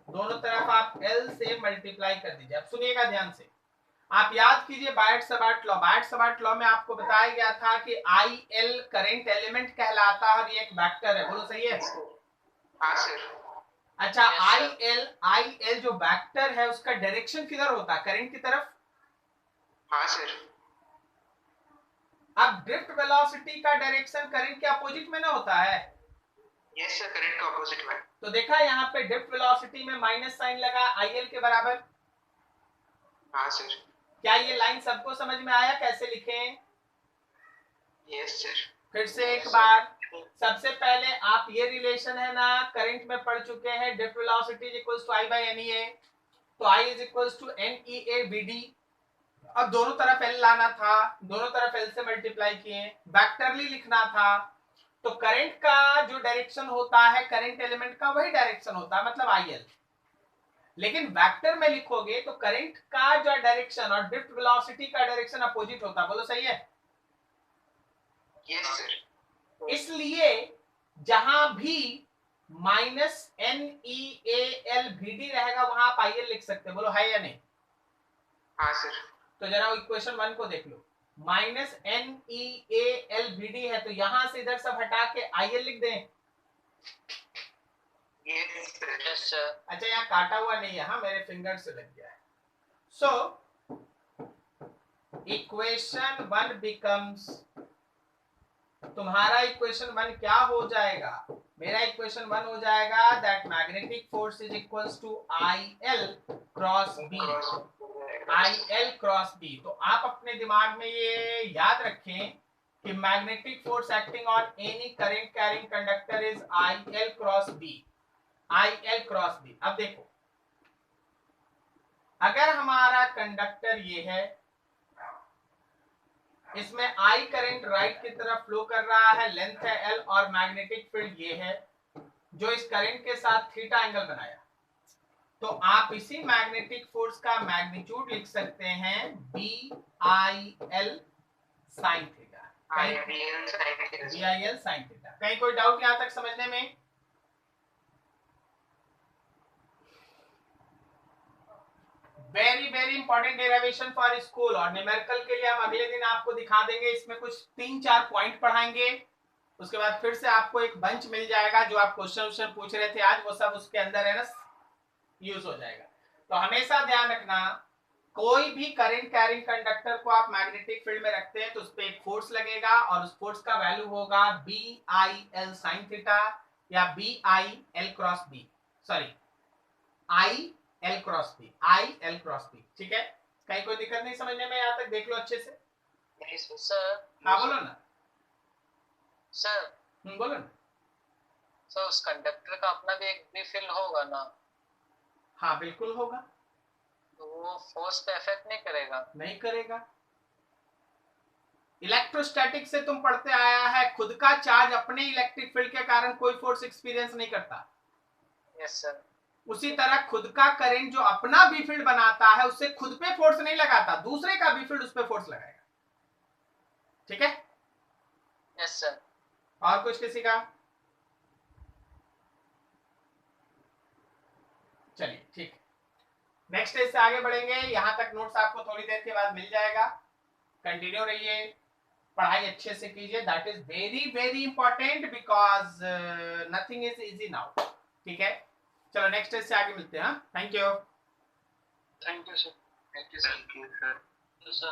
दोनों तरफ आप L से मल्टीप्लाई कर दीजिए। अब सुनिएगा ध्यान से, आप याद कीजिए बायट-सबार्ट लॉ। बायट-सबार्ट लॉ में आपको बताया गया था कि IL करंट एलिमेंट कहलाता है और ये एक वेक्टर है, बोलो सही है? हाँ सर। अच्छा, Yes, IL जो वेक्टर है उसका डायरेक्शन किधर होता है? करंट की तरफ। हाँ सर। अब ड्रिफ्ट वेलोसिटी का डायरेक्शन करंट के अपोजिट में ना होता है? यस सर, करंट का ऑपोजिट में। तो देखा यहाँ पे ड्रिफ्ट वेलोसिटी में माइनस साइन लगा IL के बराबर। हाँ सर। क्या ये लाइन सबको समझ में आया कैसे लिखें? Yes sir. फिर से एक बार, सबसे पहले आप ये रिलेशन है ना करंट में पढ़ चुके हैं, drift velocity is equals to I by NEA, तो I is equals to NEA BD। अब दोनों तरफ L लाना था, दोनों तरफ L से मल्टीप्लाई किए, वेक्टरली लिखना था, तो करंट का जो डायरेक्शन होता है करंट एलिमेंट का वही डायरेक्शन होता है, मतलब IL। लेकिन वेक्टर में लिखोगे तो करंट का जो डायरेक्शन और ड्रिफ्ट वेलोसिटी का डायरेक्शन अपोजिट होता है, बोलो सही है? Yes sir. इसलिए जहां भी माइनस NEAL BD रहेगा वहां आप IL लिख सकते हैं, बोलो है या नहीं? हाँ सर। तो जरा इक्वेशन 1 को देख लो, माइनस NEAL BD है तो यहां से इधर सब हटा के IL लिख दें। Yes sir. yes sir. अच्छा, यहाँ काटा हुआ नहीं है, हाँ मेरे फिंगर से लग गया है। सो इक्वेशन 1 बिकम्स, तुम्हारा इक्वेशन 1 क्या हो जाएगा? मेरा इक्वेशन 1 हो जाएगा that magnetic force is equals to IL cross B। IL cross B। तो आप अपने दिमाग में ये याद रखें कि magnetic force acting on any current carrying conductor is IL cross B। IL cross B। अब देखो, अगर हमारा कंडक्टर ये है, इसमें I करंट राइट की तरफ फ्लो कर रहा है, लेंथ है L और मैग्नेटिक फील्ड ये है जो इस करंट के साथ थीटा एंगल बनाया, तो आप इसी मैग्नेटिक फोर्स का मैग्नीट्यूड लिख सकते हैं BIL sin theta. BIL sin theta. कहीं कोई डाउट यहां तक समझने में? Very very important derivation for school, और न्यूमेरिकल के लिए हम अगले दिन आपको दिखा देंगे, इसमें कुछ 3-4 पॉइंट पढ़ाएंगे, उसके बाद फिर से आपको एक बंच मिल जाएगा जो आप क्वेश्चन पूछ रहे थे आज, वो सब उसके अंदर है ना यूज हो जाएगा। तो हमेशा ध्यान रखना, कोई भी करंट कैरिंग कंडक्टर को आप मैग्नेटिक फील्ड में रखते हैं तो उस पर एक फोर्स लगेगा और उस फोर्स का वैल्यू होगा BIL sin थीटा या BIL cross B, sorry IL cross B, IL cross B। ठीक है, कहीं कोई दिक्कत नहीं समझने में? यहाँ तक देख लो अच्छे से। सर हाँ बोलो ना। सर बोलो ना। सर उस कंडक्टर का अपना भी एक भी फील्ड होगा ना? हाँ बिल्कुल होगा। तो वो फोर्स पे इफेक्ट नहीं करेगा? नहीं करेगा। इलेक्ट्रोस्टैटिक से तुम पढ़ते आया है, खुद का चार्ज अपने इलेक्ट्रिक फील्ड के कारण कोई फोर्स एक्सपीरियंस नहीं करता। Yes sir. उसी तरह खुद का करंट जो अपना बी फील्ड बनाता है उससे खुद पे फोर्स नहीं लगाता, दूसरे का बी फील्ड उस पे फोर्स लगाएगा। ठीक है? Yes sir. और कुछ किसी का? चलिए ठीक, नेक्स्ट स्टेज से आगे बढ़ेंगे। यहां तक नोट्स आपको थोड़ी देर के बाद मिल जाएगा। कंटिन्यू रहिए, पढ़ाई अच्छे से कीजिए, that is very very important because nothing is easy now. ठीक है, चलो नेक्स्ट स्टेज से आगे मिलते हैं। Thank you. Thank you sir. Thank you sir.